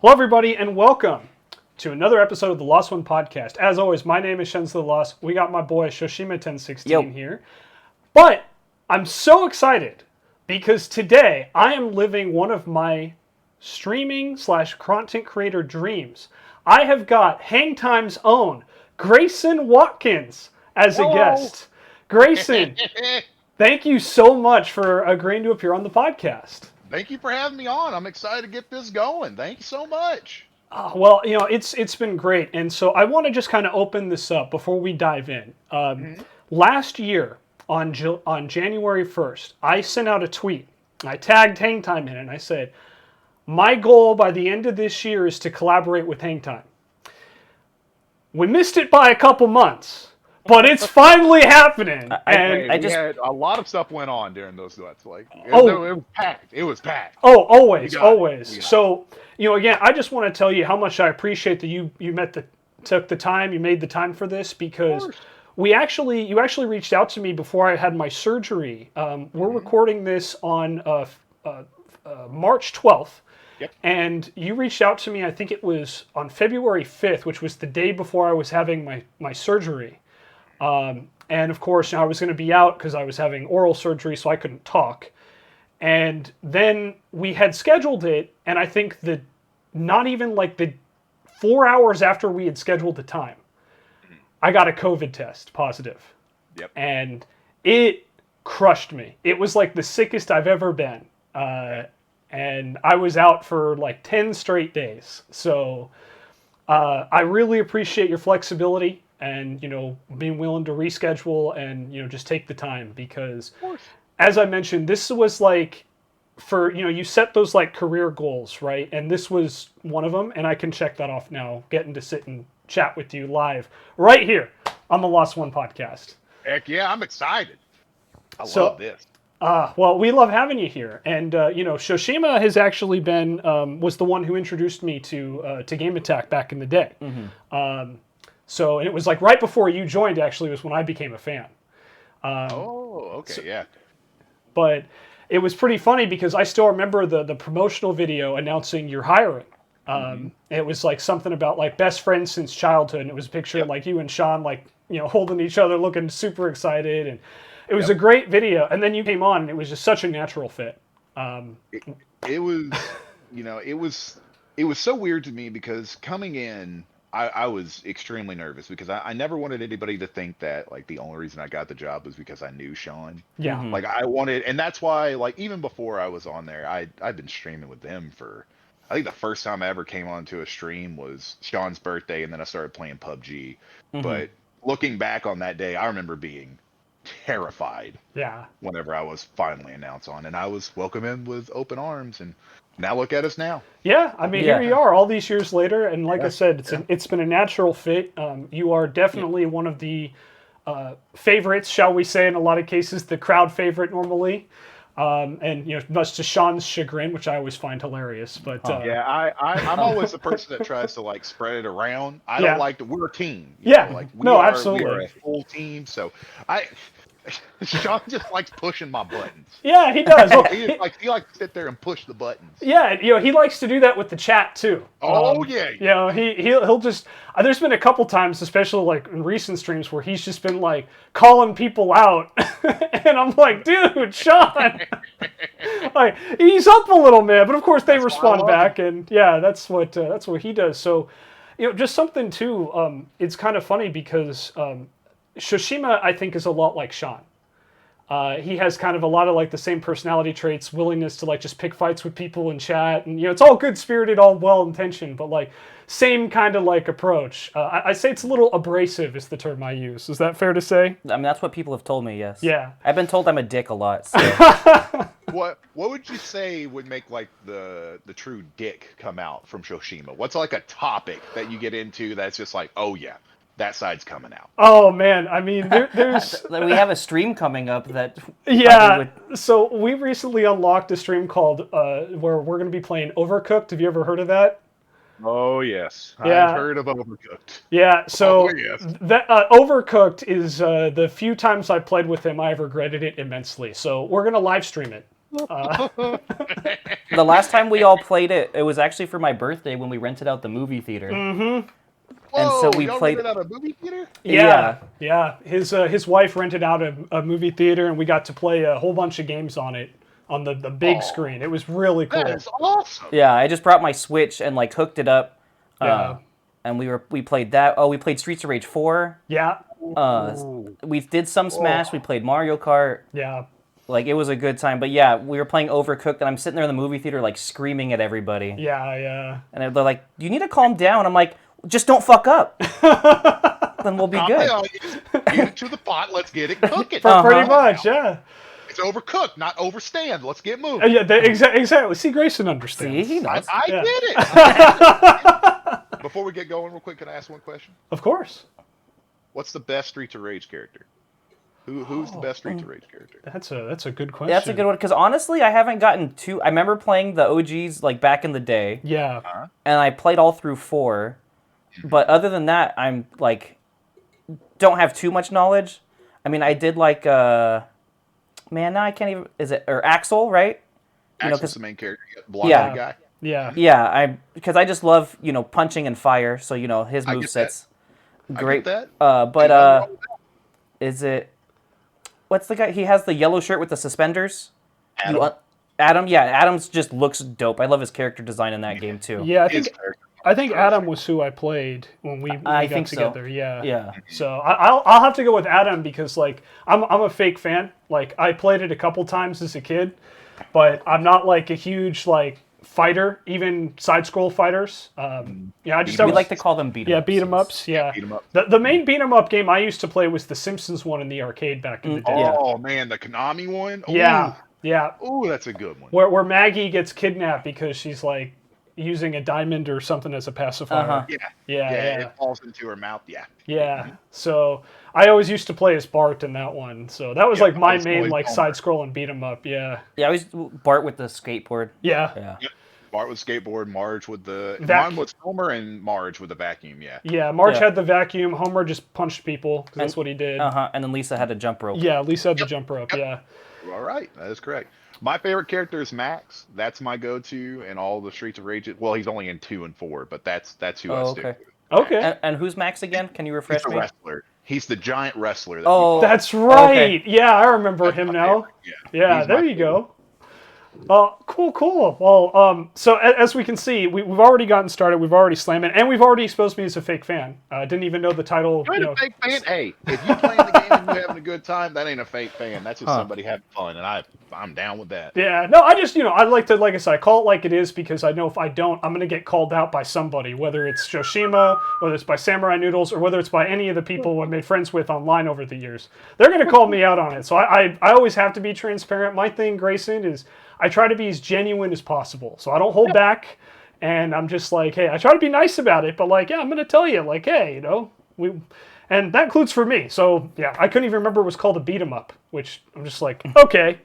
Hello, everybody, and welcome to another episode of the Lost One podcast. As always, my name is Shenzo the Lost. We got my boy Shoshima 1016 here. But I'm so excited because today I am living one of my streaming / content creator dreams. I have got Hangtime's own Greyson Watkins as a guest. Greyson, thank you so much for agreeing to appear on the podcast. Thank you for having me on. I'm excited to get this going. Thank you so much. Well, you know, it's been great. And so I want to just kind of open this up before we dive in. Last year, on January 1st, I sent out a tweet. I tagged Hangtime in it, and I said, my goal by the end of this year is to collaborate with Hangtime. We missed it by a couple months, but it's finally happening. We had a lot of stuff went on during those months. It was packed. It was packed. Oh, always. So, you know, again, I just want to tell you how much I appreciate that you took the time, you made the time for this, because you actually reached out to me before I had my surgery. We're recording this on March 12th. Yep. And you reached out to me, I think it was on February 5th, which was the day before I was having my surgery. And of course, I was going to be out because I was having oral surgery, so I couldn't talk. And then we had scheduled it, and I think that not even like the 4 hours after we had scheduled the time, I got a COVID test positive. Yep. And it crushed me. It was like the sickest I've ever been. And I was out for like 10 straight days. So I really appreciate your flexibility and, you know, being willing to reschedule and, you know, just take the time, because as I mentioned, this was like for, you know, you set those like career goals, right? And this was one of them, and I can check that off now, getting to sit and chat with you live right here on the Lost One podcast. Heck yeah, I'm excited. I love this. Well, we love having you here. And, you know, Shoshima has actually been, was the one who introduced me to Game Attack back in the day. So it was like right before you joined, actually, was when I became a fan. Yeah. But it was pretty funny because I still remember the promotional video announcing your hiring. It was like something about like best friends since childhood. And it was a picture of like you and Sean, like, you know, holding each other, looking super excited. And it was a great video. And then you came on and it was just such a natural fit. It was, you know, it was so weird to me because coming in, I was extremely nervous because I never wanted anybody to think that like the only reason I got the job was because I knew Sean. Yeah. Like I wanted, and that's why like even before I was on there, I'd been streaming with them for, I think the first time I ever came onto a stream was Sean's birthday, and then I started playing PUBG. But looking back on that day, I remember being terrified. Yeah. Whenever I was finally announced on, and I was welcomed in with open arms, and now look at us now. Yeah, I mean, here you are all these years later, and like I said, it's been a natural fit. You are definitely one of the favorites, shall we say, in a lot of cases, the crowd favorite normally. And, you know, much to Sean's chagrin, which I always find hilarious. But I'm always the person that tries to like spread it around. I don't like to. We're a team. Absolutely. We are a full team. So Sean just likes pushing my buttons. Yeah, he does. Well, he likes to sit there and push the buttons. Yeah, you know, he likes to do that with the chat too. Yeah. You know, he'll just. There's been a couple times, especially like in recent streams, where he's just been like calling people out, and I'm like, dude, Sean, like ease up a little, man. But of course, they respond back, and yeah, that's what he does. So, you know, just something too. It's kind of funny because Shoshima, I think, is a lot like Sean. He has kind of a lot of like the same personality traits, willingness to like just pick fights with people in chat, and you know, it's all good spirited, all well intentioned, but like same kind of like approach. I say it's a little abrasive is the term I use. Is that fair to say? I mean, that's what people have told me. Yes. Yeah. I've been told I'm a dick a lot. So. What would you say would make like the true dick come out from Shoshima? What's like a topic that you get into that's just like, oh yeah, that side's coming out? Oh man, I mean, there's we have a stream coming up that. Yeah. So we recently unlocked a stream called where we're going to be playing Overcooked. Have you ever heard of that? Oh yes, yeah. I've heard of Overcooked. Yeah, so yes. That Overcooked is the few times I played with him, I've regretted it immensely. So we're gonna live stream it. The last time we all played it, it was actually for my birthday when we rented out the movie theater. Whoa, And so we y'all played- rented out a movie theater? Yeah. His wife rented out a movie theater, and we got to play a whole bunch of games on it on the big screen. It was really cool. That is awesome. Yeah, I just brought my Switch and like hooked it up. Yeah. And we played that. Oh, we played Streets of Rage 4. Yeah. We did some Smash. We played Mario Kart. Yeah. Like, it was a good time. But yeah, we were playing Overcooked, and I'm sitting there in the movie theater, like, screaming at everybody. Yeah. And they're like, you need to calm down. I'm like, just don't fuck up. Then we'll be good. Get it to the pot. Let's get it cooking. Pretty much, yeah. It's overcooked, not overstand. Let's get moving. Yeah, exactly. See, Grayson understands. See, he knows. I get it. Before we get going real quick, can I ask one question? Of course. What's the best Streets of Rage character? Who's the best Streets of Rage character? That's a good question. That's a good one, because honestly, I haven't gotten too... I remember playing the OGs, like, back in the day. Yeah. And I played all through 4. But other than that, I'm, like... Don't have too much knowledge. I mean, I did, like, man, now I can't even... Is it... Or Axel, right? Axel's the main character. Blonde guy. Yeah. Yeah, because I just love, punching and fire, so, his I get moveset's that. great. I get that. But, is it... What's the guy? He has the yellow shirt with the suspenders. Adam. Adam, yeah, Adam's just looks dope. I love his character design in that game, too. Yeah, I think Adam was who I played when we got think together. so. Yeah. Yeah. So I'll have to go with Adam because like I'm a fake fan. Like I played it a couple times as a kid, but I'm not like a huge like fighter, even side scroll fighters. Yeah, We like to call them beat 'em ups. Yeah, beat 'em ups. Yeah. Beat 'em up. The main beat 'em up game I used to play was the Simpsons one in the arcade back in the day. Oh man, the Konami one. Ooh. Yeah. Ooh, that's a good one. Where Maggie gets kidnapped because she's like using a diamond or something as a pacifier. Yeah. Yeah. It falls into her mouth. Yeah. Yeah. So I always used to play as Bart in that one. So that was like my main like side scroll and beat 'em up. Yeah. Yeah, I was Bart with the skateboard. Yeah. Yep. Bart with skateboard, Marge with the Vac- mine was Homer and Marge with the vacuum. Yeah. Yeah. Marge Yeah. had the vacuum. Homer just punched people because that's what he did. And then Lisa had a jump rope. Yeah. Lisa had the jump rope. Yeah. All right, that is correct. My favorite character is Max. That's my go-to in all the Streets of Rage. Well, he's only in 2 and 4, but that's who I stick okay. with. Okay. And who's Max again? Can you refresh He's a me? wrestler. He's the giant wrestler. That Oh. That's right. Okay. Yeah, I remember That's him my now. favorite. Yeah, He's there my you favorite. go. Cool. Well, so as we can see, we've already gotten started. We've already slammed it, and we've already exposed me as a fake fan. I didn't even know the title. You're a fake fan. Hey, if you playing the game and you having a good time, that ain't a fake fan. That's just somebody having fun, and I'm down with that. Yeah, no, I just, I like to, like I said, I call it like it is because I know if I don't, I'm going to get called out by somebody, whether it's Shoshima, whether it's by Samurai Noodles, or whether it's by any of the people I've made friends with online over the years. They're going to call me out on it. So I always have to be transparent. My thing, Grayson, is I try to be as genuine as possible. So I don't hold back, and I'm just like, hey, I try to be nice about it, but like, yeah, I'm going to tell you, like, hey, and that includes for me. So yeah, I couldn't even remember it was called a beat 'em up, which I'm just like, okay.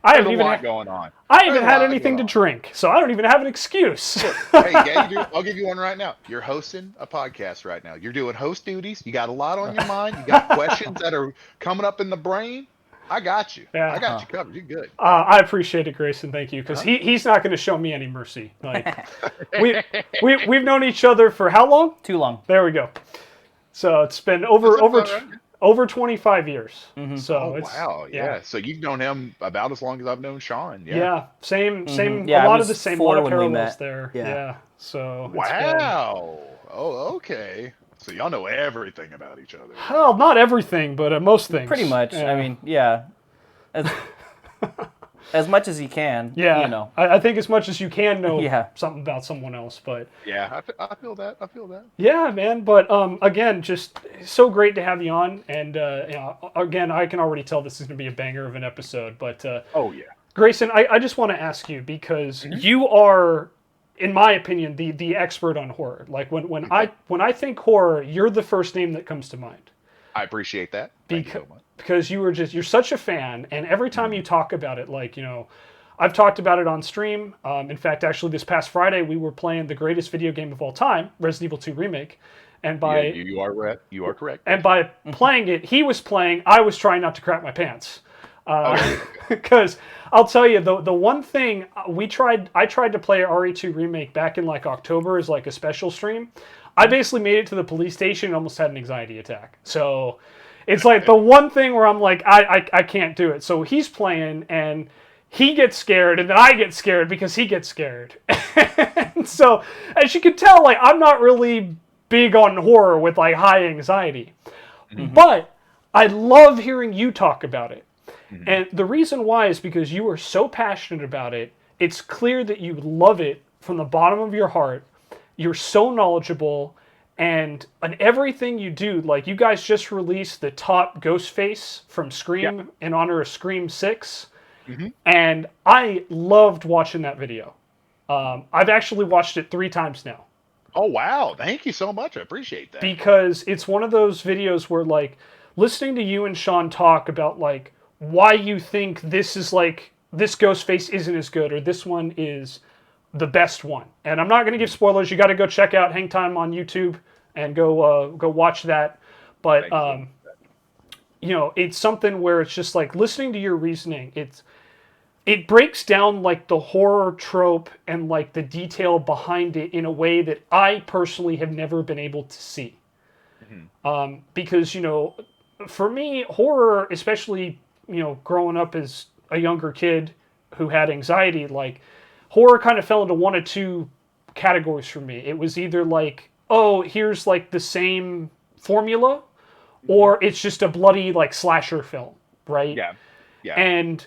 I There's haven't a even lot going on. I haven't There's a had lot anything to going drink, so I don't even have an excuse. Hey, Gabe, I'll give you one right now. You're hosting a podcast right now. You're doing host duties. You got a lot on your mind. You got questions that are coming up in the brain. I got you. Yeah. I got you covered. You're good. I appreciate it, Grayson. Thank you, because he's not going to show me any mercy. Like we've known each other for how long? Too long. There we go. So it's been over 25 years. Mm-hmm. So Oh, it's wow. Yeah. So you've known him about as long as I've known Sean. Yeah. Yeah, same. Yeah, a I lot was of the same. 4 lot of when we parallels met. there. Yeah. So it's been- Wow. Oh, okay. So y'all know everything about each other. well, not everything, but most things. Pretty much. Yeah. I mean, yeah. As much as you can. Yeah, You know. I think as much as you can know Yeah. something about someone else, but Yeah, I feel that. I feel that. yeah, man. But again, just so great to have you on, and again, I can already tell this is going to be a banger of an episode. But Oh, yeah. Grayson, I just want to ask you because you are, in my opinion, the expert on horror. Like when I think horror, you're the first name that comes to mind. I appreciate that. Thank you so much. Because you're such a fan, and every time you talk about it, like, I've talked about it on stream. In fact, actually, this past Friday, we were playing the greatest video game of all time, Resident Evil 2 Remake. And by you are correct. and by playing it, he was playing, I was trying not to crap my pants. Okay. Because I'll tell you the one thing I tried to play RE2 remake back in like October as like a special stream. I basically made it to the police station and almost had an anxiety attack. So it's like the one thing where I'm like I can't do it. So he's playing and he gets scared and then I get scared because he gets scared. And so as you can tell, like I'm not really big on horror with like high anxiety. But I love hearing you talk about it. And the reason why is because you are so passionate about it. It's clear that you love it from the bottom of your heart. You're so knowledgeable, and on everything you do, like you guys just released the top ghost face from Scream in honor of Scream 6. And I loved watching that video. I've actually watched it 3 times now. Oh wow! Thank you so much. I appreciate that. Because it's one of those videos where like listening to you and Sean talk about like why you think this is like this ghost face isn't as good or this one is the best one. And I'm not going to give spoilers. You got to go check out Hang Time on YouTube and go watch that. But you know, it's something where it's just like listening to your reasoning. It breaks down like the horror trope and like the detail behind it in a way that I personally have never been able to see. Because, you know, for me, horror, especially, you know, growing up as a younger kid who had anxiety, like horror kind of fell into one of 2 categories for me. It was either like, oh, here's like the same formula, or it's just a bloody like slasher film, right? Yeah. And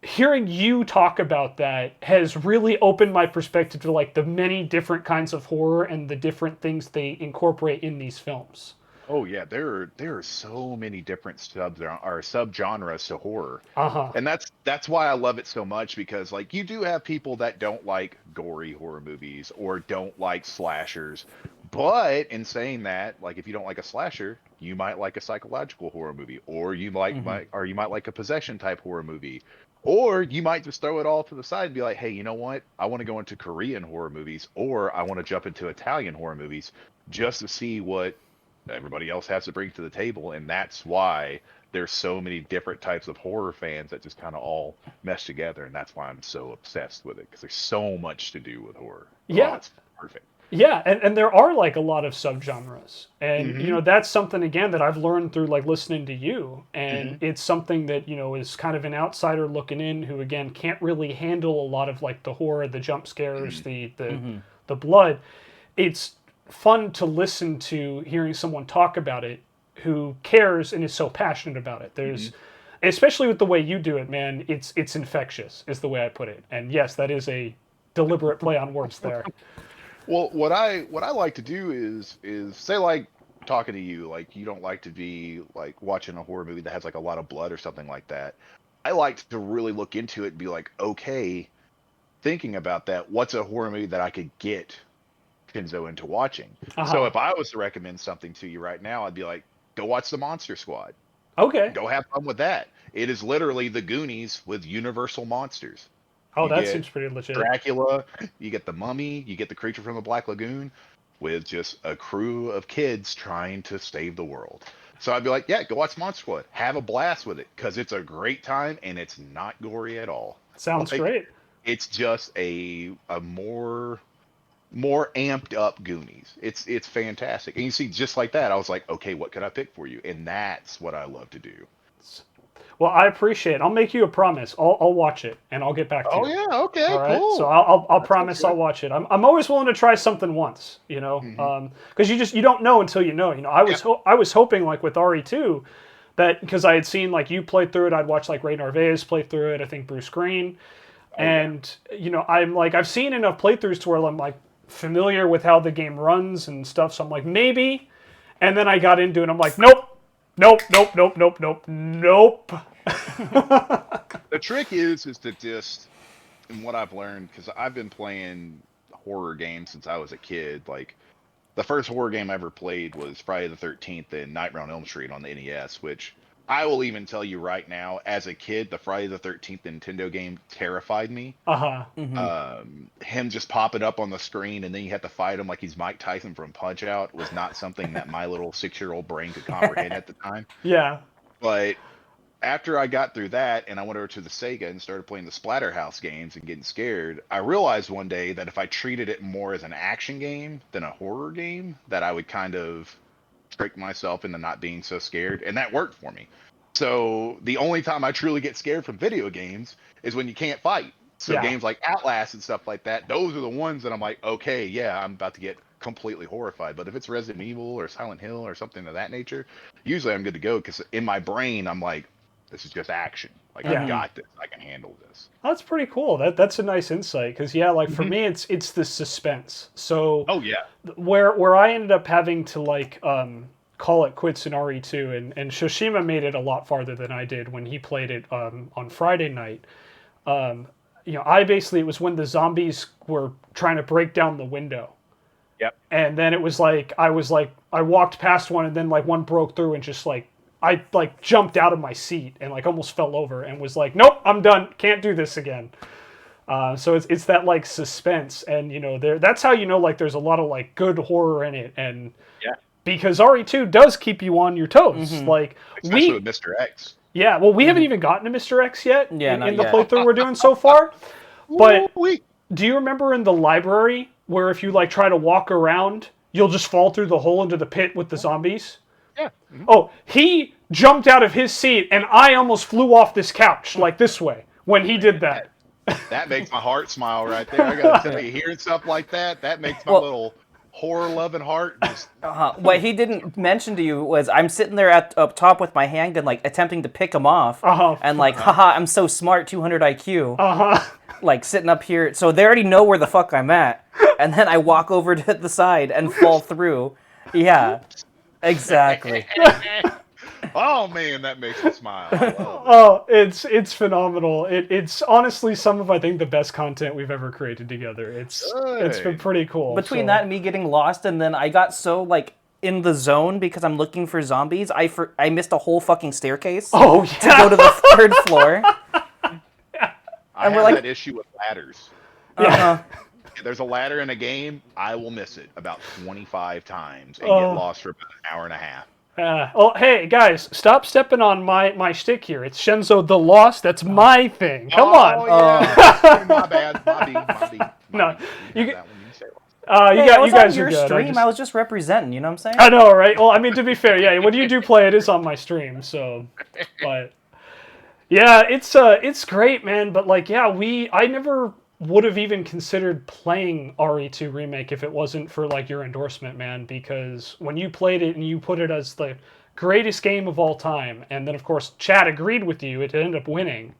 hearing you talk about that has really opened my perspective to like the many different kinds of horror and the different things they incorporate in these films. Oh yeah, there are so many different subgenres to horror, Uh-huh. and that's why I love it so much because like you do have people that don't like gory horror movies or don't like slashers, but in saying that, like if you don't like a slasher, you might like a psychological horror movie, or you might like a possession type horror movie, or you might just throw it all to the side and be like, hey, you know what? I want to go into Korean horror movies, or I want to jump into Italian horror movies just to see what everybody else has to bring to the table. And that's why there's so many different types of horror fans that just kind of all mesh together. And that's why I'm so obsessed with it, because there's so much to do with horror. Yeah. Oh, it's perfect. Yeah, and there are like a lot of subgenres. And you know, that's something again that I've learned through like listening to you. And it's something that, you know, is kind of an outsider looking in who again can't really handle a lot of like the horror, the jump scares, the blood. It's fun to listen to hearing someone talk about it who cares and is so passionate about it. There's especially with the way you do it, man, it's infectious is the way I put it. And yes, that is a deliberate play on words there. Well, what I like to do is say like talking to you, like you don't like to be like watching a horror movie that has like a lot of blood or something like that. I like to really look into it and be like, okay, thinking about that, what's a horror movie that I could get Shenzo into watching? So if I was to recommend something to you right now, I'd be like, go watch The Monster Squad. Okay. Go have fun with that. It is literally the Goonies with universal monsters. Oh, You that get seems pretty legit. Dracula, you get the Mummy, you get the Creature from the Black Lagoon, with just a crew of kids trying to save the world. So I'd be like, yeah, go watch Monster Squad. Have a blast with it, because it's a great time and it's not gory at all. Sounds Like, great. it's just a more amped up Goonies. It's fantastic. And you see, just like that, I was like, okay, what could I pick for you? And that's what I love to do. Well, I appreciate it. I'll make you a promise. I'll watch it and I'll get back to you. Oh yeah, okay, All right. cool. So I'll That promise sounds I'll watch it. I'm always willing to try something once, you know, because you don't know until you know. You know, I was hoping like with RE2 that because I had seen like you play through it, I'd watch like Ray Narvaez play through it. I think Bruce Green, and you know, I'm like I've seen enough playthroughs to where I'm like familiar with how the game runs and stuff. So I'm like maybe, and then I got into it. And I'm like nope. The trick is to just, and what I've learned, because I've been playing horror games since I was a kid. Like the first horror game I ever played was Friday the 13th and Nightmare on Elm Street on the NES, which I will even tell you right now, as a kid, the Friday the 13th Nintendo game terrified me. Him just popping up on the screen and then you have to fight him like he's Mike Tyson from Punch Out was not something that my little 6-year-old brain could comprehend at the time. Yeah. But after I got through that and I went over to the Sega and started playing the Splatterhouse games and getting scared, I realized one day that if I treated it more as an action game than a horror game, that I would kind of trick myself into not being so scared, and that worked for me. So the only time I truly get scared from video games is when you can't fight. So Yeah. games like Outlast and stuff like that, those are the ones that I'm like, okay, yeah, I'm about to get completely horrified. But if it's Resident Evil or Silent Hill or something of that nature, usually I'm good to go because in my brain I'm like, this is just action. Like Yeah. I've got this. I can handle this. That's pretty cool. That's a nice insight because yeah, like for me, it's the suspense. So Oh yeah. where I ended up having to like call it quits in RE2, and Shoshima made it a lot farther than I did when he played it on Friday night. I basically, it was when the zombies were trying to break down the window. Yep. And then it was like I walked past one and then like one broke through and just like I like jumped out of my seat and like almost fell over and was like, nope, I'm done, can't do this again. So it's that like suspense, and that's how like there's a lot of like good horror in it, and Yeah. because RE2 does keep you on your toes, like Especially with Mr. X. yeah, well, we haven't even gotten to Mr. X yet Yeah, not in the yet. playthrough we're doing so far. But Woo-wee. do you remember in the library where if you like try to walk around, you'll just fall through the hole into the pit with the zombies? Yeah. Oh, he jumped out of his seat and I almost flew off this couch like this way when he did that. That makes my heart smile right there. I gotta tell you, hearing stuff like that makes my little horror-loving heart just. What he didn't mention to you was I'm sitting there up top with my handgun, like attempting to pick him off, and like, haha, I'm so smart, 200 IQ, like sitting up here. So they already know where the fuck I'm at, and then I walk over to the side and fall through. Yeah, exactly. Oh man, that makes me smile. I love it. Oh, it's phenomenal. It's honestly some of I think the best content we've ever created together. It's been pretty cool. Between that and me getting lost, and then I got so like in the zone because I'm looking for zombies, I missed a whole fucking staircase Oh to yeah. go to the third floor. I have like- that issue with ladders. Uh-huh. If there's a ladder in a game, I will miss it about 25 times and get lost for about an hour and a half. Well, hey guys, stop stepping on my shtick here. It's Shenzo the Lost. That's my thing. Come on. Yeah. My bad. My B. No, you you get- that one, you say it. You Hey, got I was you guys on your are good. stream. I was just representing. You know what I'm saying? I know, right? Well, I mean, to be fair, yeah. When you do play, it is on my stream. So, but yeah, it's great, man. But like, yeah, I never would have even considered playing RE2 Remake if it wasn't for like your endorsement, man. Because when you played it and you put it as the greatest game of all time, and then of course Chad agreed with you, it ended up winning.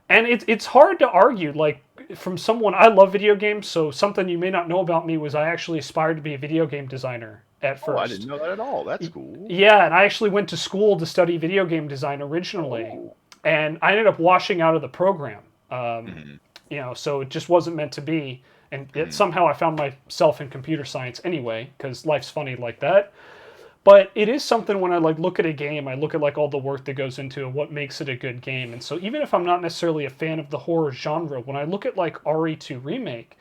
And it's hard to argue, like, from someone, I love video games, so something you may not know about me was I actually aspired to be a video game designer at first. Oh, I didn't know that at all. That's cool. Yeah, and I actually went to school to study video game design originally, and I ended up washing out of the program. So it just wasn't meant to be, and yet somehow I found myself in computer science anyway, because life's funny like that. But it is something when I like look at a game, I look at like all the work that goes into it, what makes it a good game. And so even if I'm not necessarily a fan of the horror genre, when I look at like RE2 Remake,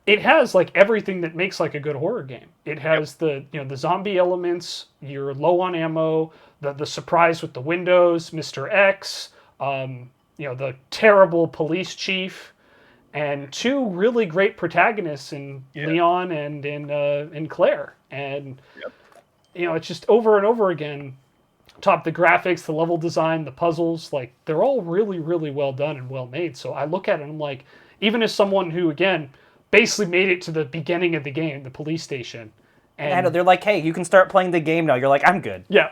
it has like everything that makes like a good horror game. It has the zombie elements, you're low on ammo, the surprise with the windows, Mr. X, the terrible police chief, and two really great protagonists in Leon and in Claire. And it's just over and over again. Top the graphics, the level design, the puzzles, like they're all really, really well done and well made. So I look at it and I'm like, even as someone who again basically made it to the beginning of the game, the police station, and I know, they're like, hey, you can start playing the game now. You're like, I'm good. yeah,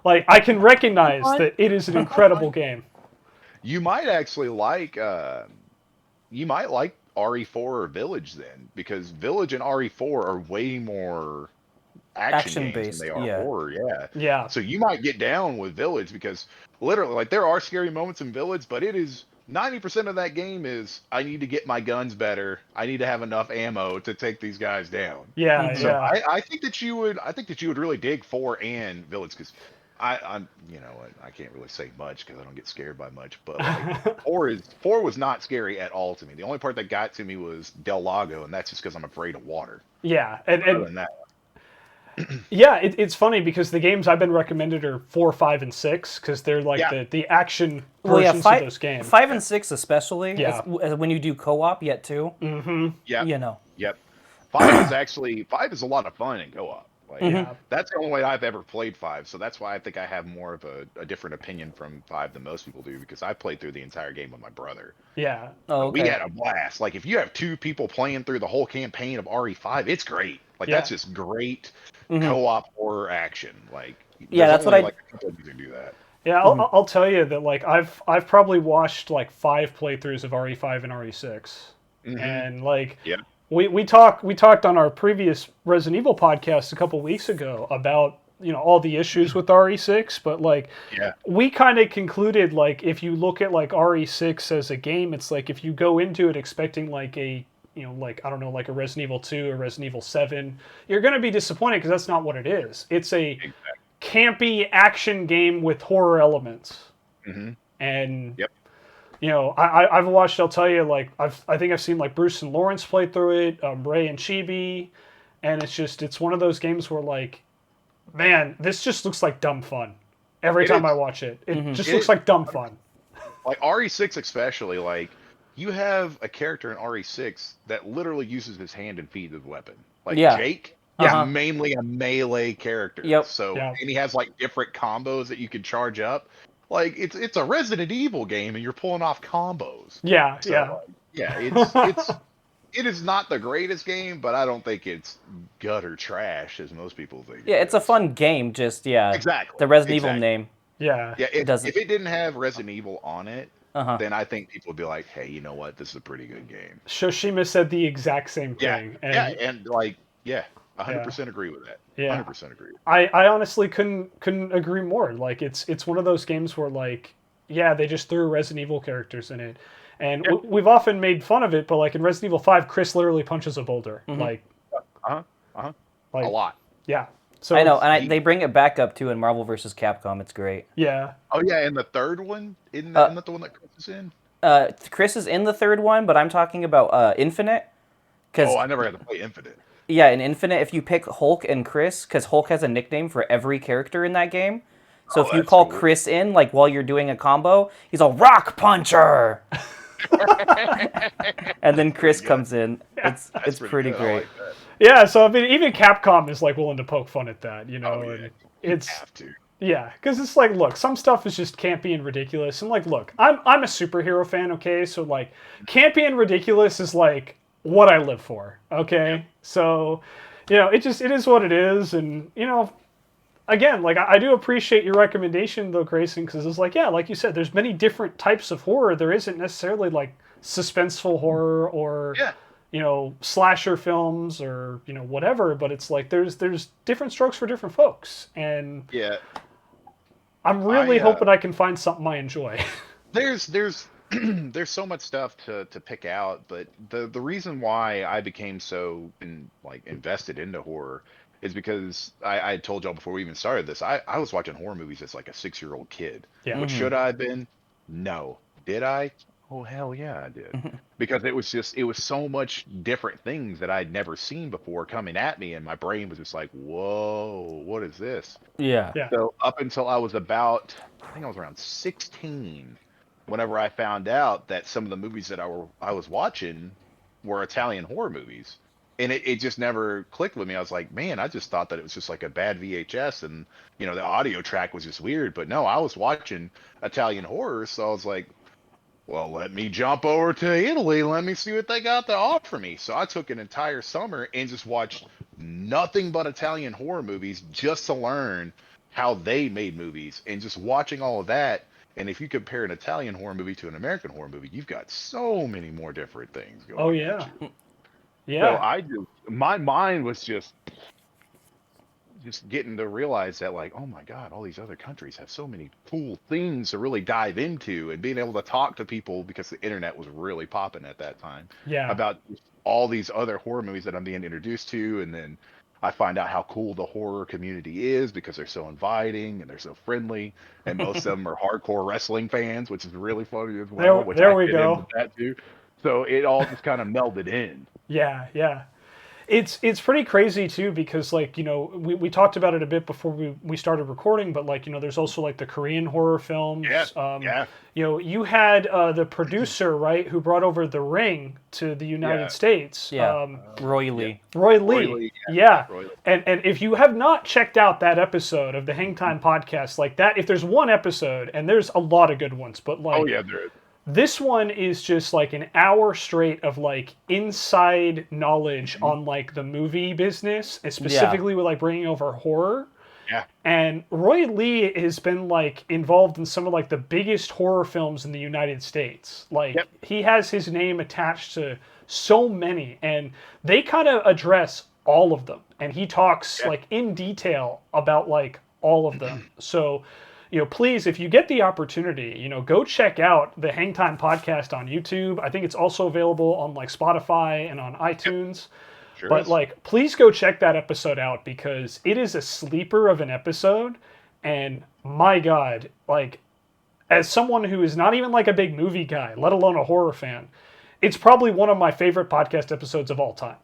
like I can recognize that it is an incredible game. You might actually like RE4 or Village then, because Village and RE4 are way more action games Action-based, than they are yeah. horror. Yeah. Yeah. So you might get down with Village because literally, like, there are scary moments in Village, but it is 90% of that game is I need to get my guns better. I need to have enough ammo to take these guys down. Yeah, So yeah. I think that you would really dig 4 and Village because I'm I can't really say much because I don't get scared by much, but like, 4 was not scary at all to me. The only part that got to me was Del Lago, and that's just because I'm afraid of water. Yeah, Other and than that, Yeah, it's funny because the games I've been recommended are 4, 5, and 6 because they're like Yeah. the action Well, yeah, versions of those games. 5 and 6 especially. Yeah. When you do co-op yet too. Yeah. You know. Yep. 5 is a lot of fun in co-op. Like Yeah. that's the only way I've ever played 5, so that's why I think I have more of a different opinion from 5 than most people do because I played through the entire game with my brother. Yeah. Oh, We okay. had a blast. Like if you have 2 people playing through the whole campaign of RE5, it's great. Like Yeah. that's just great co-op horror action. Like Yeah, there's that's what only I- like a couple of you can do that. Yeah, I'll tell you that like I've probably watched like 5 playthroughs of RE5 and RE6, and like Yeah. we talked on our previous Resident Evil podcast a couple weeks ago about all the issues with RE6, but like Yeah. we kind of concluded like if you look at like RE6 as a game, it's like if you go into it expecting like a like I don't know like a Resident Evil 2 or Resident Evil 7, you're gonna be disappointed because that's not what it is. It's a campy action game with horror elements. And Yep. I've watched. I'll tell you, like I think I've seen like Bruce and Lawrence play through it, Ray and Chibi, and it's one of those games where like, man, this just looks like dumb fun. Every time I watch it, it just looks like dumb fun. Like RE6 especially, like you have a character in RE6 that literally uses his hand and feet as a weapon. Like Yeah. Jake Uh-huh. is mainly a melee character. Yep. So Yeah. and he has like different combos that you can charge up. Like it's a Resident Evil game and you're pulling off combos. Yeah, So, yeah. like, yeah, it is not the greatest game, but I don't think it's gutter trash as most people think. Yeah, it's a fun game. Just yeah. Exactly. The Resident Evil Exactly. name. Yeah. Yeah, doesn't- if it didn't have Resident Evil on it, Uh-huh. then I think people would be like, hey, you know what? This is a pretty good game. Shoshima said the exact same Yeah, thing. and like, 100% agree with that. Yeah. 100% agree. I honestly couldn't agree more. Like it's one of those games where like they just threw Resident Evil characters in it, and we've often made fun of it. But like in Resident Evil 5, Chris literally punches a boulder. Like A like lot. yeah. So I know, and they bring it back up too in Marvel vs. Capcom. It's great. Yeah. Oh yeah, and the third one isn't that the one that Chris is in? Chris is in the third one, but I'm talking about Infinite. Oh, I never had to play Infinite. Yeah, in Infinite, if you pick Hulk and Chris, because Hulk has a nickname for every character in that game. So if you that's call cool. Chris in, like while you're doing a combo, he's a rock puncher. And then Chris comes in. It's pretty good. I great. like that. Yeah. So I mean, even Capcom is like willing to poke fun at that. Oh, yeah. And You it's have to. yeah, because it's like, look, some stuff is just campy and ridiculous, and like, look, I'm a superhero fan, okay? So like, campy and ridiculous is like what I live for, okay? So, it is what it is, and again, like I do appreciate your recommendation though, Grayson, because it's like, yeah, like you said, there's many different types of horror. There isn't necessarily like suspenseful horror or slasher films or whatever, but it's like there's different strokes for different folks, and Yeah. I'm really I, hoping I can find something I enjoy. There's there's so much stuff to pick out, but the reason why I became so invested into horror is because I told y'all before we even started this, I was watching horror movies as like a 6-year-old kid. Yeah. Which should I have been? No. Did I? Oh hell yeah, I did. Because it was so much different things that I'd never seen before coming at me, and my brain was just like, whoa, what is this? Yeah. Yeah. So up until I was I think I was around 16, whenever I found out that some of the movies that I was watching were Italian horror movies. And it just never clicked with me. I was like, man, I just thought that it was just like a bad VHS and, the audio track was just weird. But no, I was watching Italian horror. So I was like, well, let me jump over to Italy. Let me see what they got to offer me. So I took an entire summer and just watched nothing but Italian horror movies just to learn how they made movies. And just watching all of that. And if you compare an Italian horror movie to an American horror movie, you've got so many more different things going on. Oh yeah. So Yeah. my mind was just getting to realize that, like, oh my God, all these other countries have so many cool things to really dive into, and being able to talk to people, because the internet was really popping at that time, Yeah. about all these other horror movies that I'm being introduced to. And then I find out how cool the horror community is because they're so inviting and they're so friendly, and most of them are hardcore wrestling fans, which is really funny as well. There we fit in go. with that too. So it all just kind of melded in. Yeah. It's pretty crazy too because like we talked about it a bit before we started recording, but like there's also like the Korean horror films. Yeah, yeah. You had the producer, right, who brought over The Ring to the United States. Yeah. Roy Lee. Roy Lee. Roy Lee, Yeah. Roy Lee. And if you have not checked out that episode of the Hang Time podcast, like that, if there's one episode, and there's a lot of good ones, but like Oh yeah, there is. this one is just like an hour straight of like inside knowledge on like the movie business, and specifically with like bringing over horror. Yeah. And Roy Lee has been like involved in some of like the biggest horror films in the United States. Like he has his name attached to so many, and they kind of address all of them. And he talks like in detail about like all of them. So please, if you get the opportunity, go check out the Hang Time podcast on YouTube. I think it's also available on like Spotify and on iTunes. Sure But is. like, please go check that episode out because it is a sleeper of an episode. And my God, like, as someone who is not even like a big movie guy, let alone a horror fan, it's probably one of my favorite podcast episodes of all time.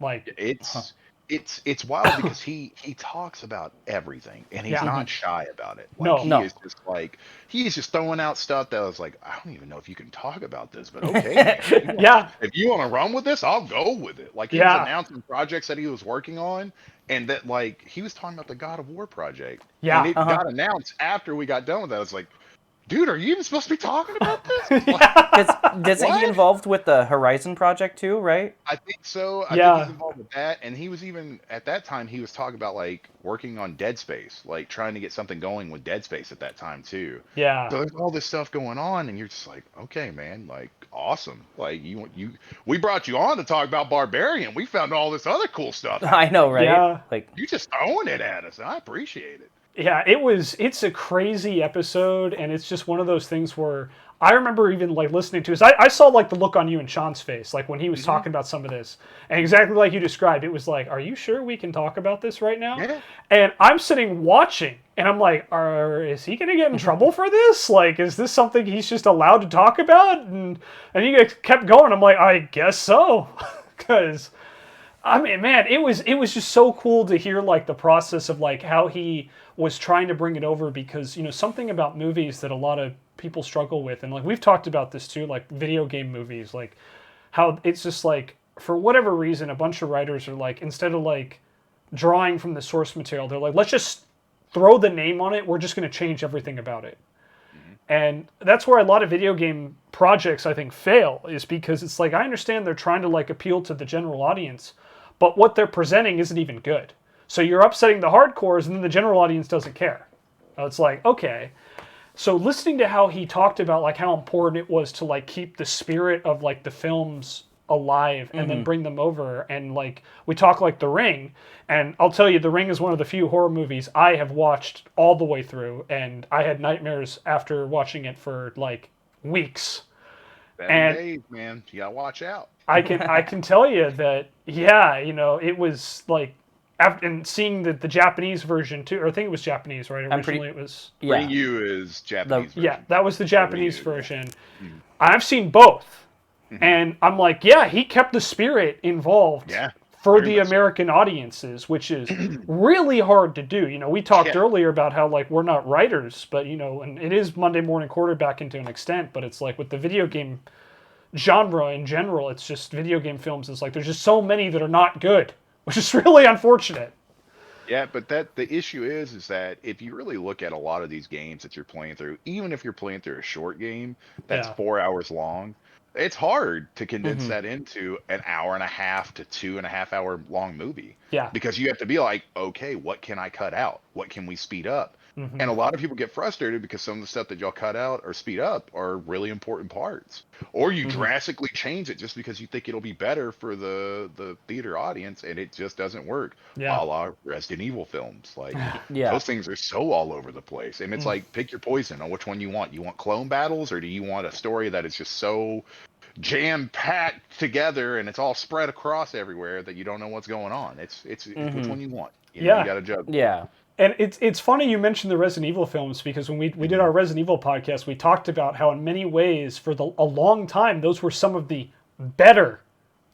Like, it's wild because he talks about everything and he's not shy about it. Like, he is just like he's just throwing out stuff that was like, I don't even know if you can talk about this, but okay. Man, if you want to run with this, I'll go with it. Like he was announcing projects that he was working on, and that like he was talking about the God of War project. Yeah. And it got announced after we got done with that. I was like, dude, are you even supposed to be talking about this? Doesn't he involved with the Horizon project too, right? I think so. I think he's involved with that. And he was even, at that time, he was talking about, like, working on Dead Space. Like, trying to get something going with Dead Space at that time, too. Yeah. So there's all this stuff going on, and you're just like, okay, man, like, awesome. Like, we brought you on to talk about Barbarian. We found all this other cool stuff. I know, right? Yeah. Like, You just throwing it at us, and I appreciate it. Yeah, it's a crazy episode, and it's just one of those things where I remember even like listening to it. I saw like the look on you and Sean's face, like when he was talking about some of this, and exactly like you described, it was like, are you sure we can talk about this right now? Yeah. And I'm sitting watching, and I'm like, is he gonna get in trouble for this? Like, is this something he's just allowed to talk about? And he kept going. I'm like, I guess so, because I mean, man, it was just so cool to hear like the process of like how he was trying to bring it over, because something about movies that a lot of people struggle with, and like we've talked about this too, like video game movies, like how it's just like for whatever reason a bunch of writers are like, instead of like drawing from the source material, they're like, let's just throw the name on it, we're just going to change everything about it. And that's where a lot of video game projects I think fail, is because it's like, I understand they're trying to like appeal to the general audience, but what they're presenting isn't even good. So you're upsetting the hardcores, and then the general audience doesn't care. It's like, okay. So listening to how he talked about like how important it was to like keep the spirit of like the films alive and then bring them over, and like we talk like The Ring, and I'll tell you, The Ring is one of the few horror movies I have watched all the way through, and I had nightmares after watching it for like weeks. 7 days, man. You gotta watch out. I can tell you that, it was like, and seeing the Japanese version too, or I think it was Japanese, right? Originally it was. Yeah. Ring U is Japanese version. Yeah, that was the Japanese version. I've seen both, and I'm like, yeah, he kept the spirit involved for the American audiences, which is really hard to do. We talked earlier about how like we're not writers, but and it is Monday Morning Quarterbacking to an extent, but it's like with the video game genre in general, it's just video game films. It's like there's just so many that are not good, which is really unfortunate. Yeah, but the issue is that if you really look at a lot of these games that you're playing through, even if you're playing through a short game that's 4 hours long, it's hard to condense that into an hour and a half to 2.5 hour long movie. Yeah. Because you have to be like, okay, what can I cut out? What can we speed up? And a lot of people get frustrated because some of the stuff that y'all cut out or speed up are really important parts. Or you drastically change it just because you think it'll be better for the theater audience, and it just doesn't work. Yeah. A la Resident Evil films. Like, those things are so all over the place. And it's like, pick your poison on which one you want. You want clone battles, or do you want a story that is just so jam-packed together and it's all spread across everywhere that you don't know what's going on? It's which one you want. You got to judge. Yeah. And it's funny you mentioned the Resident Evil films, because when we did our Resident Evil podcast, we talked about how in many ways for a long time those were some of the better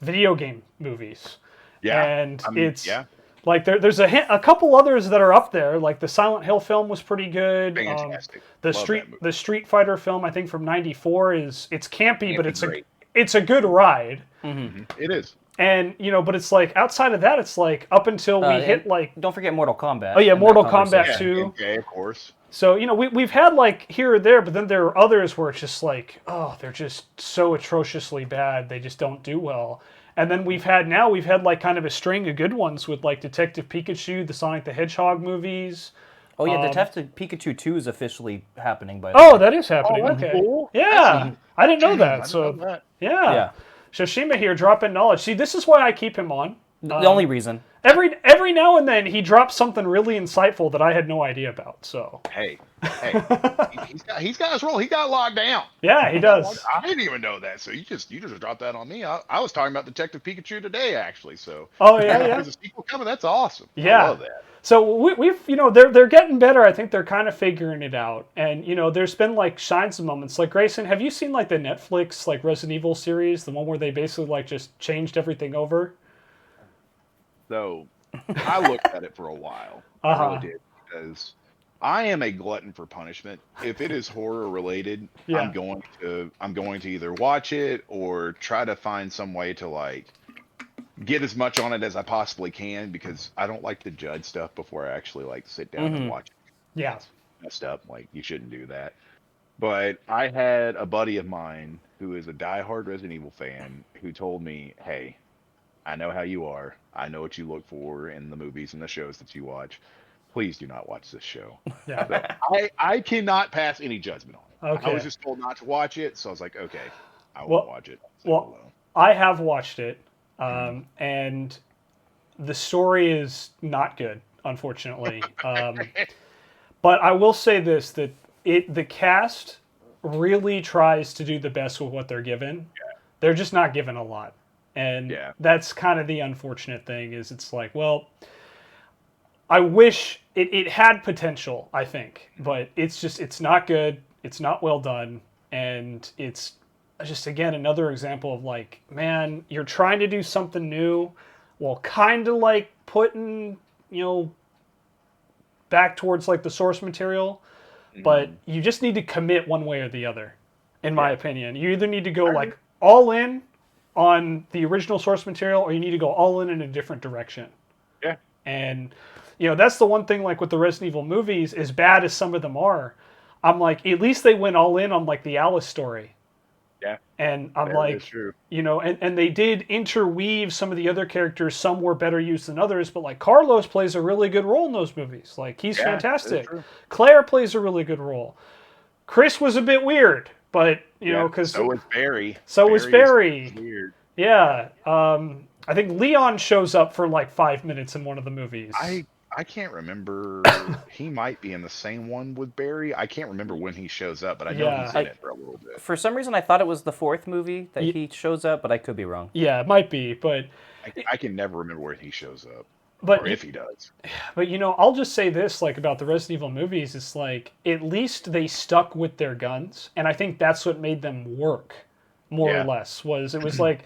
video game movies. Yeah. and I mean, it's yeah. like there's a couple others that are up there. Like the Silent Hill film was pretty good. Fantastic. The Love that movie. Street Fighter film, I think from '94, it's campy, but Campy great. it's a good ride. It is. And but it's like outside of that, it's like up until we hit like Don't forget Mortal Kombat. Oh yeah, in that Mortal Kombat conversation. 2. Yeah, of course. So we've had like here or there, but then there are others where it's just like, oh, they're just so atrociously bad, they just don't do well. And then we've had like kind of a string of good ones with like Detective Pikachu, the Sonic the Hedgehog movies. Oh yeah, Detective Pikachu 2 is officially happening. By the Oh, way. that is happening. Oh, that's Okay. cool. Yeah, I didn't know that. I So didn't know that. yeah. Yeah. Shoshima here dropping knowledge. See, this is why I keep him on. The only reason. Every now and then he drops something really insightful that I had no idea about. So Hey, he's got his role. He got locked down. yeah, he does. I didn't even know that. So you just dropped that on me. I was talking about Detective Pikachu today, actually. So Oh yeah, yeah. there's a sequel coming. That's awesome. Yeah. I love that. So we've they're getting better. I think they're kind of figuring it out. And there's been like shines and moments. Like Grayson, have you seen like the Netflix like Resident Evil series, the one where they basically like just changed everything over? So I looked at it for a while. I really did, because I am a glutton for punishment. If it is horror related, Yeah. I'm going to either watch it or try to find some way to like get as much on it as I possibly can, because I don't like to judge stuff before I actually like sit down and watch it. Yeah. It's messed up. Like, you shouldn't do that. But I had a buddy of mine who is a diehard Resident Evil fan who told me, "Hey, I know how you are. I know what you look for in the movies and the shows that you watch. Please do not watch this show." Yeah. So I cannot pass any judgment on it. Okay. I was just told not to watch it, so I was like, okay, I Well- won't watch it. Well, I have watched it, and the story is not good, unfortunately. But I will say this: that the cast really tries to do the best with what they're given. Yeah. They're just not given a lot, and Yeah. that's kind of the unfortunate thing. Is it's like, well, I wish it had potential, I think, but it's not good. It's not well done, and it's just again another example of like, man, you're trying to do something new, while kind of like putting back towards like the source material, but you just need to commit one way or the other, in my opinion. You either need to go like all in on the original source material, or you need to go all in a different direction. Yeah. And that's the one thing, like with the Resident Evil movies, as bad as some of them are, I'm like, at least they went all in on like the Alice story. Yeah. And I'm That like, is true. and they did interweave some of the other characters. Some were better used than others, but like Carlos plays a really good role in those movies. Like, he's fantastic. true. Claire plays a really good role. Chris was a bit weird, but because so was Barry. So was Barry. Is weird. Yeah. I think Leon shows up for like 5 minutes in one of the movies. I can't remember. He might be in the same one with Barry. I can't remember when he shows up, but I know Yeah. he's in it for a little bit. For some reason, I thought it was the fourth movie that he shows up, but I could be wrong. Yeah, it might be, but I can never remember where he shows up, but or if he does. But I'll just say this, like about the Resident Evil movies, it's like at least they stuck with their guns, and I think that's what made them work, more or less. It was like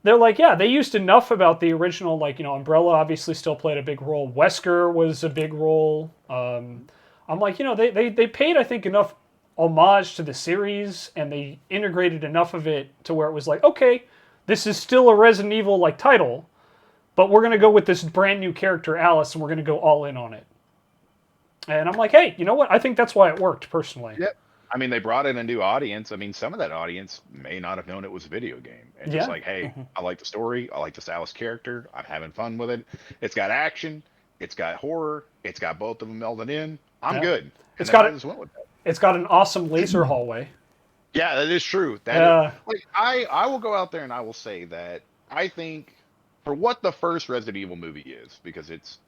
they're like, yeah, they used enough about the original, like Umbrella obviously still played a big role. Wesker was a big role. I'm like, they paid, I think, enough homage to the series, and they integrated enough of it to where it was like, okay, this is still a Resident Evil like title, but we're gonna go with this brand new character, Alice, and we're gonna go all in on it. And I'm like, hey, you know what? I think that's why it worked personally. Yep. I mean, they brought in a new audience. I mean, some of that audience may not have known it was a video game. And just like, hey, I like the story. I like this Alice character. I'm having fun with it. It's got action. It's got horror. It's got both of them melded in. I'm good. And It's then got I just went with that. It's got an awesome laser hallway. Yeah, that is true. Yeah. Like, I will go out there and I will say that I think for what the first Resident Evil movie is, because it's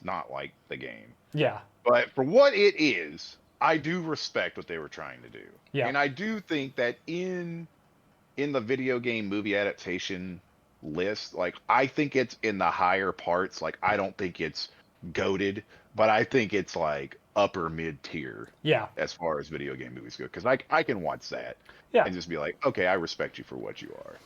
not like the game, Yeah. but for what it is, I do respect what they were trying to do. Yeah. And I do think that in the video game movie adaptation list, like, I think it's in the higher parts. Like, I don't think it's goated, but I think it's like upper mid tier. Yeah. As far as video game movies go, because I can watch that. Yeah. And just be like, okay, I respect you for what you are.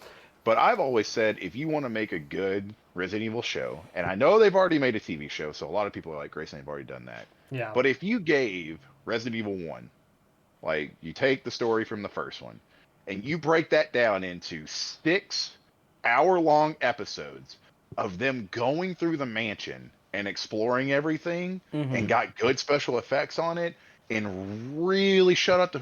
But I've always said if you want to make a good Resident Evil show, and I know they've already made a TV show, so a lot of people are like, Grayson, they've already done that. Yeah. But if you gave Resident Evil 1, like you take the story from the first one, and you break that down into 6-hour-long episodes of them going through the mansion and exploring everything, and got good special effects on it, and really shut up the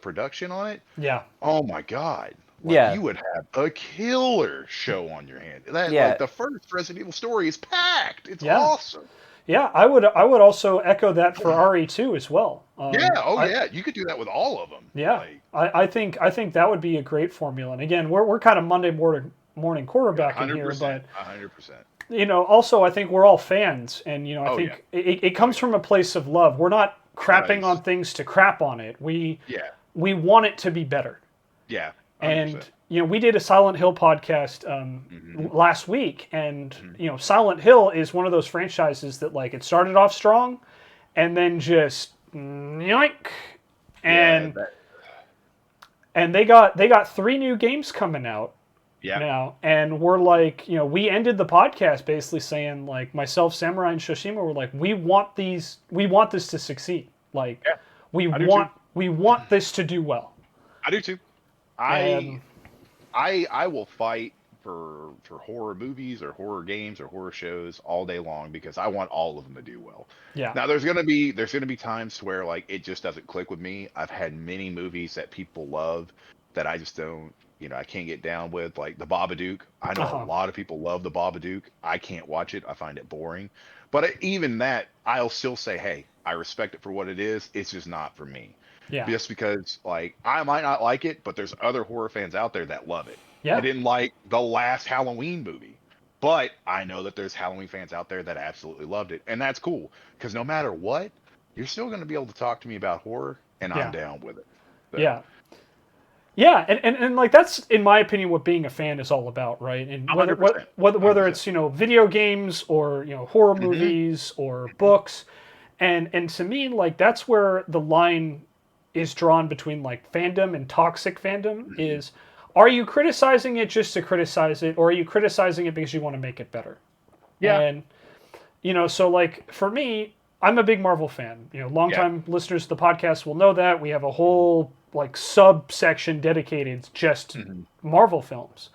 production on it. Yeah. Oh my God. Yeah. You would have a killer show on your hand. Yeah. Like the first Resident Evil story is packed. It's Yeah. awesome. Yeah, I would also echo that for RE2 as well. Yeah, you could do that with all of them. Yeah, I think that would be a great formula. And again, we're kind of Monday morning quarterbacking here, but 100%. Also I think we're all fans, and I think it comes from a place of love. We're not crapping on things to crap on it. We want it to be better. Yeah. 100%. And we did a Silent Hill podcast last week, and Silent Hill is one of those franchises that like it started off strong, and then just yoink, and they got 3 new games coming out now, and we're like, we ended the podcast basically saying like myself, Samurai, and Shoshima were like, we want this to succeed, like we want this to do well. I do too. I will fight for horror movies or horror games or horror shows all day long because I want all of them to do well. Yeah. Now there's gonna be times where like it just doesn't click with me. I've had many movies that people love that I just don't, I can't get down with, like The Babadook. I know a lot of people love The Babadook. I can't watch it. I find it boring. But even that, I'll still say, hey, I respect it for what it is. It's just not for me. Yeah. Just because, like, I might not like it, but there's other horror fans out there that love it. Yeah. I didn't like the last Halloween movie, but I know that there's Halloween fans out there that absolutely loved it, and that's cool because no matter what, you're still going to be able to talk to me about horror, and I'm down with it. So. Yeah. Yeah, and like that's in my opinion what being a fan is all about, right? And whether it's video games or horror movies or books, and to me like that's where the line is drawn between like fandom and toxic fandom is, are you criticizing it just to criticize it, or are you criticizing it because you want to make it better? Yeah. And so like for me, I'm a big Marvel fan. Longtime listeners to the podcast will know that we have a whole like subsection dedicated just to Marvel films.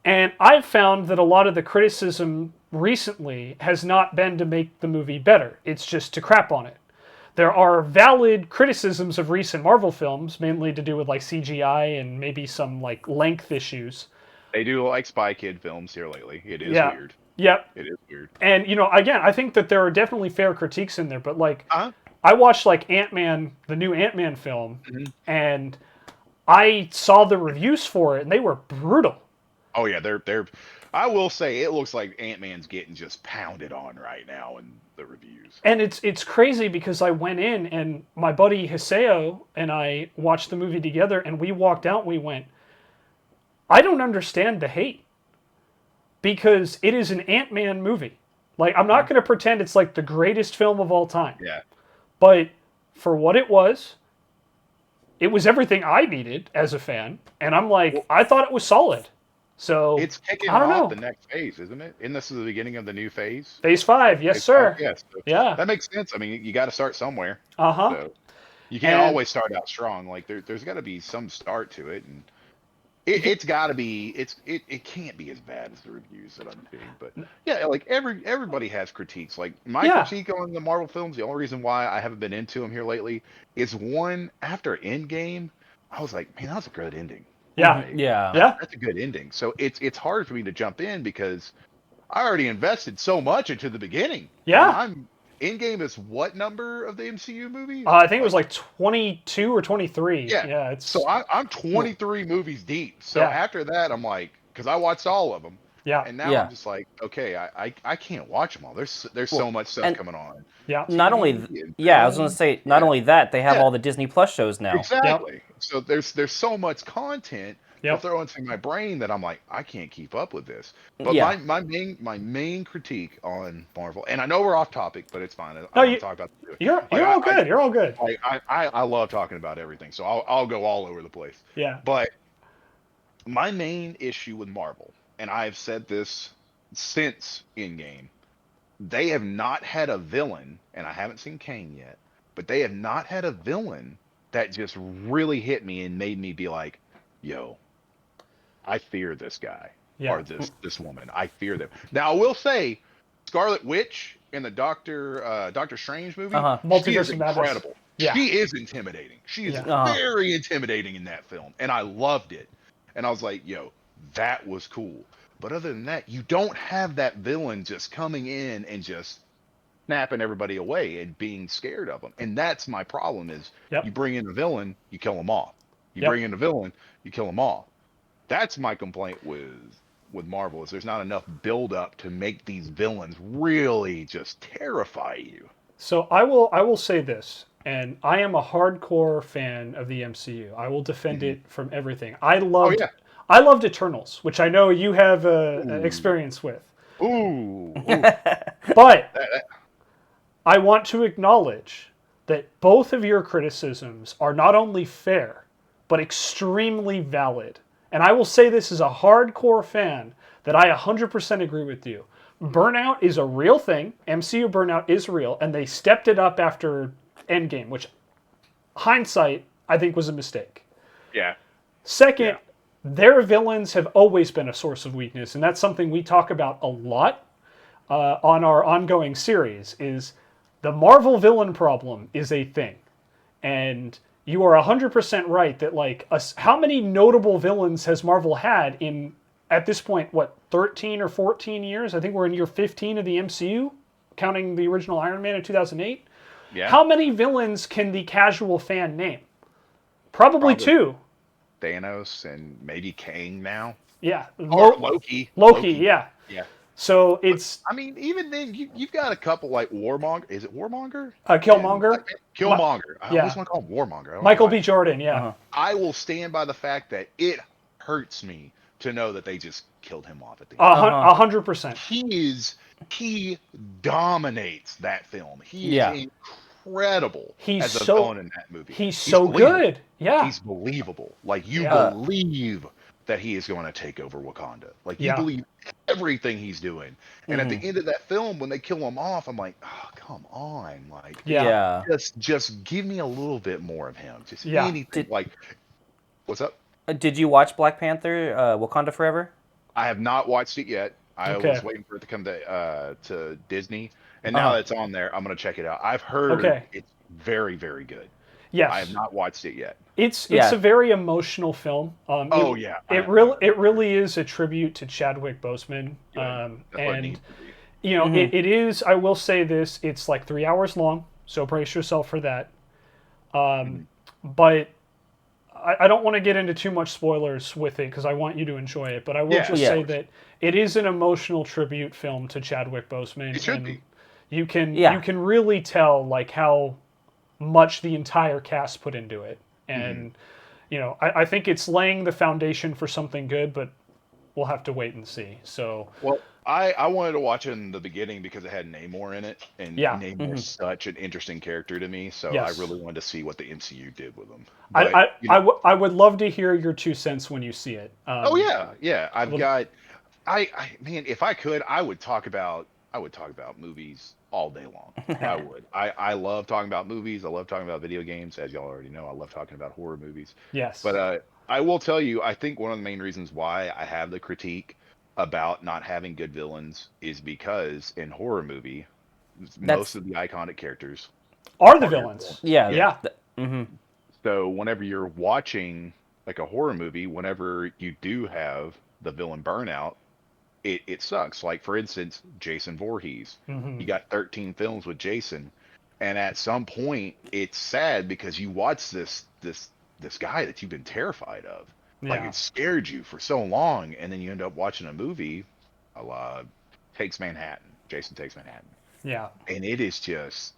And I've found that a lot of the criticism recently has not been to make the movie better. It's just to crap on it. There are valid criticisms of recent Marvel films, mainly to do with like CGI and maybe some like length issues. They do like Spy Kid films here lately. It is weird. Yep. It is weird. And again, I think that there are definitely fair critiques in there, but like I watched like Ant-Man, the new Ant-Man film, and I saw the reviews for it, and they were brutal. Oh yeah, they're. I will say it looks like Ant-Man's getting just pounded on right now in the reviews. And it's crazy because I went in and my buddy Hiseo and I watched the movie together, and we walked out and we went, I don't understand the hate. Because it is an Ant-Man movie. Like, I'm not going to pretend it's like the greatest film of all time. Yeah. But for what it was everything I needed as a fan. And I'm like, I thought it was solid. So it's kicking I don't off know. the next phase, isn't it? Isn't this the beginning of the new phase? Phase 5, yes, sir. Yes. So yeah. That makes sense. I mean, you got to start somewhere. So you can't always start out strong. Like there's got to be some start to it, and it's got to be. It can't be as bad as the reviews that I'm seeing. But yeah, like everybody has critiques. Like my critique on the Marvel films, the only reason why I haven't been into them here lately is one, after Endgame, I was like, man, that was a good ending. Yeah. Yeah. That's a good ending. So it's hard for me to jump in because I already invested so much into the beginning. Yeah. Endgame is what number of the MCU movie? I think it was like 22 or 23. Yeah. So I'm 23 movies deep. So after that, I'm like, because I watched all of them. Yeah. And now I'm just like, okay, I can't watch them all. There's so much stuff coming on. Yeah. Not only, I was going to say, not only that, they have all the Disney Plus shows now. Exactly. Yep. So there's so much content to throw into my brain that I'm like, I can't keep up with this. But my main critique on Marvel, and I know we're off topic, but it's fine. I don't talk about it. You're all good. You're all good. I love talking about everything, so I'll go all over the place. Yeah. But my main issue with Marvel, and I've said this since Endgame, they have not had a villain, and I haven't seen Kane yet, but they have not had a villain that just really hit me and made me be like, yo, I fear this guy Yeah. or this woman. I fear them. Now I will say, Scarlet Witch in the Doctor Strange movie, Uh-huh. she is Multiverse of Madness. incredible. Yeah. She is intimidating. She is Yeah. Uh-huh. very intimidating in that film, and I loved it. And I was like, yo, that was cool. But other than that, you don't have that villain just coming in and just snapping everybody away and being scared of them. And that's my problem is Yep. you bring in a villain, you kill them off. You Yep. bring in a villain, you kill them off. That's my complaint with Marvel is there's not enough build up to make these villains really just terrify you. So I will say this, and I am a hardcore fan of the MCU. I will defend it from everything. Oh yeah. I loved Eternals, which I know you have Ooh. experience with. Ooh. But I want to acknowledge that both of your criticisms are not only fair, but extremely valid. And I will say this as a hardcore fan that I 100% agree with you. Burnout is a real thing. MCU burnout is real, and they stepped it up after Endgame, which hindsight I think was a mistake. Yeah. Second, their villains have always been a source of weakness, and that's something we talk about a lot on our ongoing series. Is the Marvel villain problem is a thing, and you are 100% right that like how many notable villains has Marvel had in at this point? What 13 or 14 years? I think we're in year 15 of the MCU, counting the original Iron Man in 2008. Yeah. How many villains can the casual fan name? Probably two. Thanos and maybe Kang now. Yeah. Or Loki. Loki, yeah. Yeah. So it's I mean, even then, you've got a couple like Warmonger. Is it Warmonger? Killmonger. Killmonger. I yeah. always want to call him Warmonger. I don't know Michael why. B. Jordan, yeah. Uh-huh. I will stand by the fact that it hurts me to know that they just killed him off at the end. 100%. He dominates that film. He Yeah. is incredible He's as a so- villain in that movie. He's so believable. good. Yeah. He's believable. Like you Yeah. believe that he is going to take over Wakanda. Like you Yeah. believe everything he's doing. And at the end of that film, when they kill him off, I'm like, oh, come on, like Yeah. just give me a little bit more of him. Just Yeah. anything. Like, what's up? Did you watch Black Panther, Wakanda Forever? I have not watched it yet. I Okay. was waiting for it to come to Disney, and now that it's on there, I'm gonna check it out. I've heard it's very, very good. Yes. I have not watched it yet. It's Yeah. a very emotional film. Oh, yeah. It really is a tribute to Chadwick Boseman. That's what it And needs to be. you know, it is. I will say this: it's like 3 hours long, so brace yourself for that. But I don't want to get into too much spoilers with it because I want you to enjoy it. But I will just say that it is an emotional tribute film to Chadwick Boseman. It should and be. You can really tell like how much the entire cast put into it, and you know, I think it's laying the foundation for something good, but we'll have to wait and see. So Well, I wanted to watch it in the beginning because it had Namor in it, and Namor's such an interesting character to me. So Yes. I really wanted to see what the MCU did with him. I But, you know, I would love to hear your 2 cents when you see it. oh yeah. I've got. I man, if I could, I would talk about movies all day long. I would. I love talking about movies. I love talking about video games. As y'all already know, I love talking about horror movies. Yes. But I will tell you, I think one of the main reasons why I have the critique about not having good villains is because in horror movie, most of the iconic characters are the villains. Yeah. So whenever you're watching like a horror movie, whenever you do have the villain burnout, it sucks. Like for instance, Jason Voorhees. You got 13 films with Jason, and at some point it's sad because you watch this guy that you've been terrified of. Like it scared you for so long, and then you end up watching a movie, a la Takes Manhattan. Jason Takes Manhattan. Yeah. And it is just,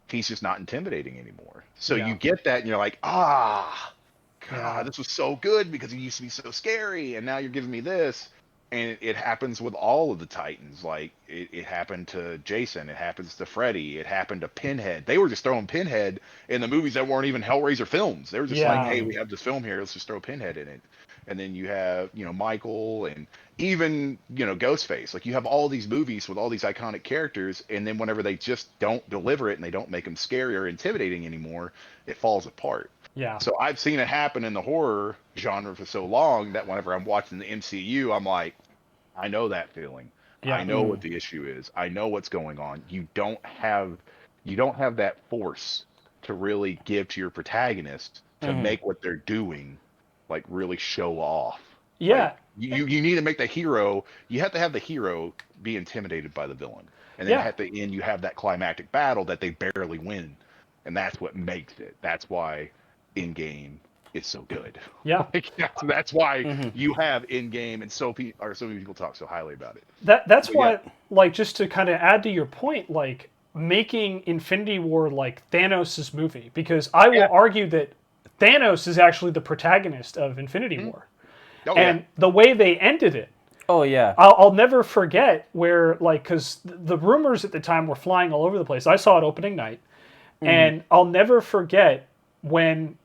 he's just not intimidating anymore. So you get that, and you're like, God, this was so good because he used to be so scary, and now you're giving me this. And it happens with all of the Titans. Like it happened to Jason, it happens to Freddy, it happened to Pinhead. They were just throwing Pinhead in the movies that weren't even Hellraiser films. They were just like, hey, we have this film here, let's just throw Pinhead in it. and then you have, Michael, and even, Ghostface. Like, you have all these movies with all these iconic characters, and then whenever they just don't deliver it and they don't make them scary or intimidating anymore, it falls apart. Yeah. So I've seen it happen in the horror genre for so long that whenever I'm watching the MCU, I'm like, I know that feeling. I Yeah. know what the issue is. I know what's going on. You don't have that force to really give to your protagonist to make what they're doing like really show off. Yeah. Like, you need to make the hero. You have to have the hero be intimidated by the villain, and then Yeah. at the end you have that climactic battle that they barely win, and that's what makes it. That's why Endgame is so good. Yeah. Like, that's why you have Endgame, and so many people talk so highly about it. That's But why, yeah. like, just to kind of add to your point, like, making Infinity War like Thanos' movie, because I will argue that Thanos is actually the protagonist of Infinity War. Oh, And the way they ended it, Oh yeah. I'll never forget where, like, because the rumors at the time were flying all over the place. I saw it opening night, and I'll never forget when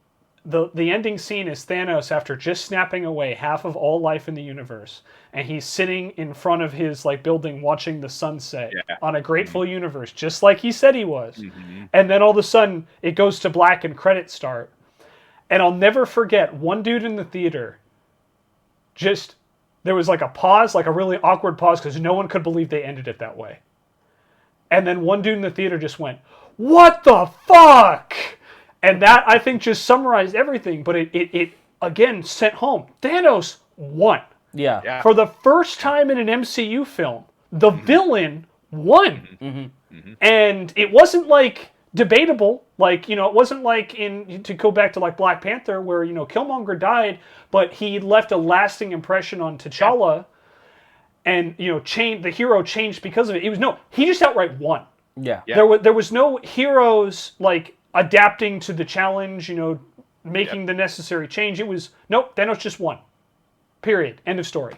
the ending scene is Thanos after just snapping away half of all life in the universe, and he's sitting in front of his like building watching the sunset on a grateful universe, just like he said he was. And then all of a sudden it goes to black and credits start. And I'll never forget one dude in the theater. Just there was like a pause, like a really awkward pause, because no one could believe they ended it that way. And then one dude in the theater just went, "What the fuck?" And that, I think, just summarized everything. But it again sent home Thanos won. Yeah. For the first time in an MCU film, the villain won. And it wasn't like debatable. Like, it wasn't like to go back to like Black Panther where, Killmonger died, but he left a lasting impression on T'Challa. And, the hero changed because of it. He just outright won. Yeah. There was no heroes like adapting to the challenge, making the necessary change. It was nope, Thanos just won. Period. End of story.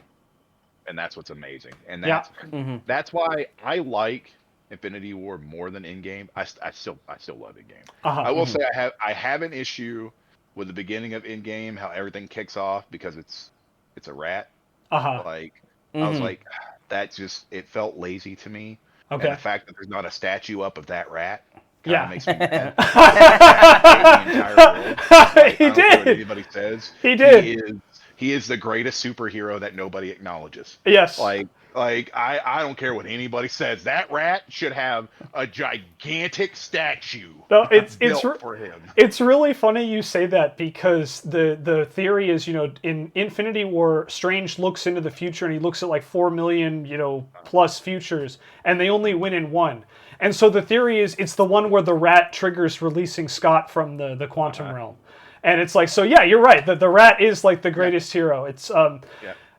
And that's what's amazing. And that's why I like Infinity War more than Endgame. I still love Endgame. I will say I have an issue with the beginning of Endgame, how everything kicks off because it's a rat. Like I was like, that just it felt lazy to me. Okay. And the fact that there's not a statue up of that rat kind of Yeah. makes me mad. The entire world. Like, He I don't care what did. anybody says. He did. He is the greatest superhero that nobody acknowledges. Yes. Like I don't care what anybody says. That rat should have a gigantic statue No, it's built for him. It's really funny you say that because the theory is, in Infinity War, Strange looks into the future and he looks at like 4 million, plus futures, and they only win in one. And so the theory is it's the one where the rat triggers releasing Scott from the quantum realm. And it's like, so yeah, you're right. The rat is like the greatest hero. It's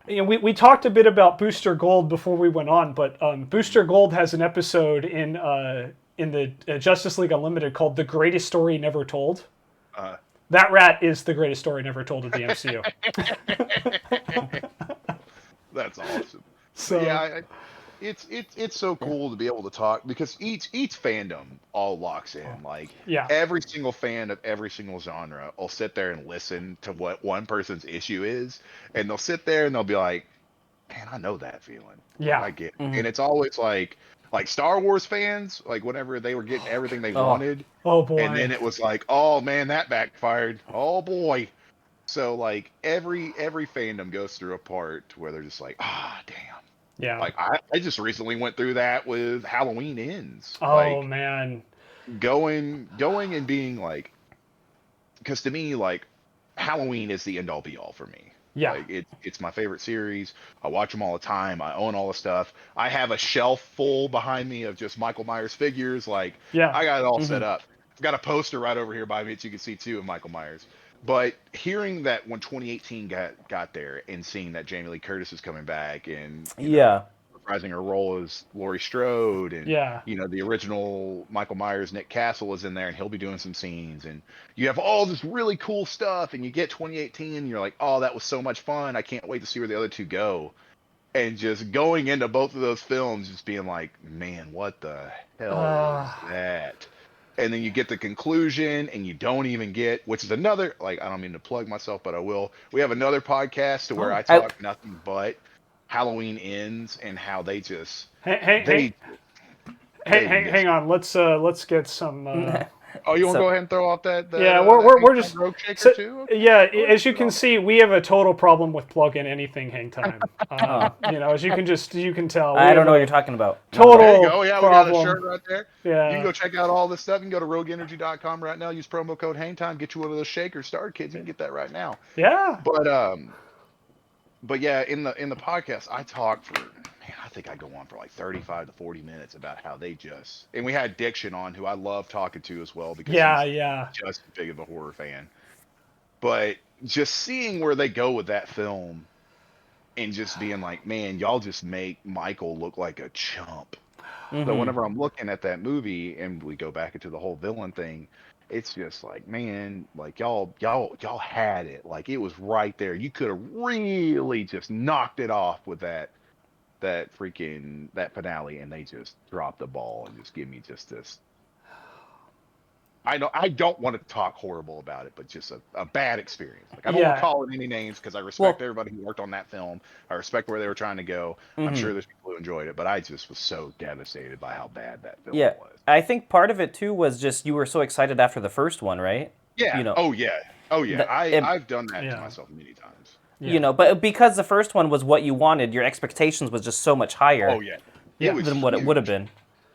we talked a bit about Booster Gold before we went on, but Booster Gold has an episode in the Justice League Unlimited called "The Greatest Story Never Told." That rat is the greatest story never told of the MCU. That's awesome. So yeah, it's so cool to be able to talk because each fandom all locks in. Like every single fan of every single genre will sit there and listen to what one person's issue is, and they'll sit there and they'll be like, "Man, I know that feeling. Yeah, I get it." And it's always like Star Wars fans, like whenever they were getting everything they wanted, oh boy, and then it was like, "Oh man, that backfired. Oh boy." So like every fandom goes through a part where they're just like, "Ah, damn." Yeah. Like I just recently went through that with Halloween Ends. Oh like, man. Going and being like, because to me like Halloween is the end all be all for me. Yeah. Like it's my favorite series. I watch them all the time. I own all the stuff. I have a shelf full behind me of just Michael Myers figures. Like I got it all set up. I've got a poster right over here by me that you can see too of Michael Myers. But hearing that when 2018 got there and seeing that Jamie Lee Curtis is coming back and reprising her role as Laurie Strode and the original Michael Myers, Nick Castle is in there and he'll be doing some scenes and you have all this really cool stuff and you get 2018 and you're like, oh, that was so much fun. I can't wait to see where the other two go. And just going into both of those films, just being like, man, what the hell is that? and then you get the conclusion and you don't even get, which is another, like, I don't mean to plug myself, but I will. We have another podcast to where I I, talk nothing but Halloween ends and how they just Hey, they miss hang it. on. Let's get some. Oh, you want to so go ahead and throw off that Yeah, that we're Hang just Time Rogue Shaker so, too? Okay. yeah. Go ahead and As you throw it can off. see, we have a total problem with plug-in anything hang time. You know, as you can tell, we I don't have know what a you're talking about. total There you go. Yeah, we got a problem. shirt right there. You can Yeah, go check out all this stuff. You can go to rogueenergy.com right now. Use promo code HangTime. Get you one of those shakers. Star Kids. You can get that right now. yeah, But yeah, in the podcast, I talk for, man, I think I go on for like 35 to 40 minutes about how they just, and we had Diction on, who I love talking to as well because yeah, he's yeah, just as big of a horror fan. But just seeing where they go with that film and just being like, man, y'all just make Michael look like a chump. So Mm-hmm. whenever I'm looking at that movie and we go back into the whole villain thing, it's just like, man, like y'all had it. Like it was right there. You could have really just knocked it off with that finale, and they just dropped the ball and just give me just this. I don't want to talk horrible about it, but just a bad experience. Like I don't want to yeah. call it any names because I respect Well, everybody who worked on that film. I respect where they were trying to go. I'm mm-hmm. sure there's people who enjoyed it, but I just was so devastated by how bad that film Yeah, was. I think part of it too was just you were so excited after the first one, right? Yeah. You know, Oh yeah. Oh yeah. that, it, I've done that to Yeah. myself many times. you Yeah. know, but because the first one was what you wanted, your expectations was just so much higher Oh yeah. It Yeah. was than what it would have huge. been.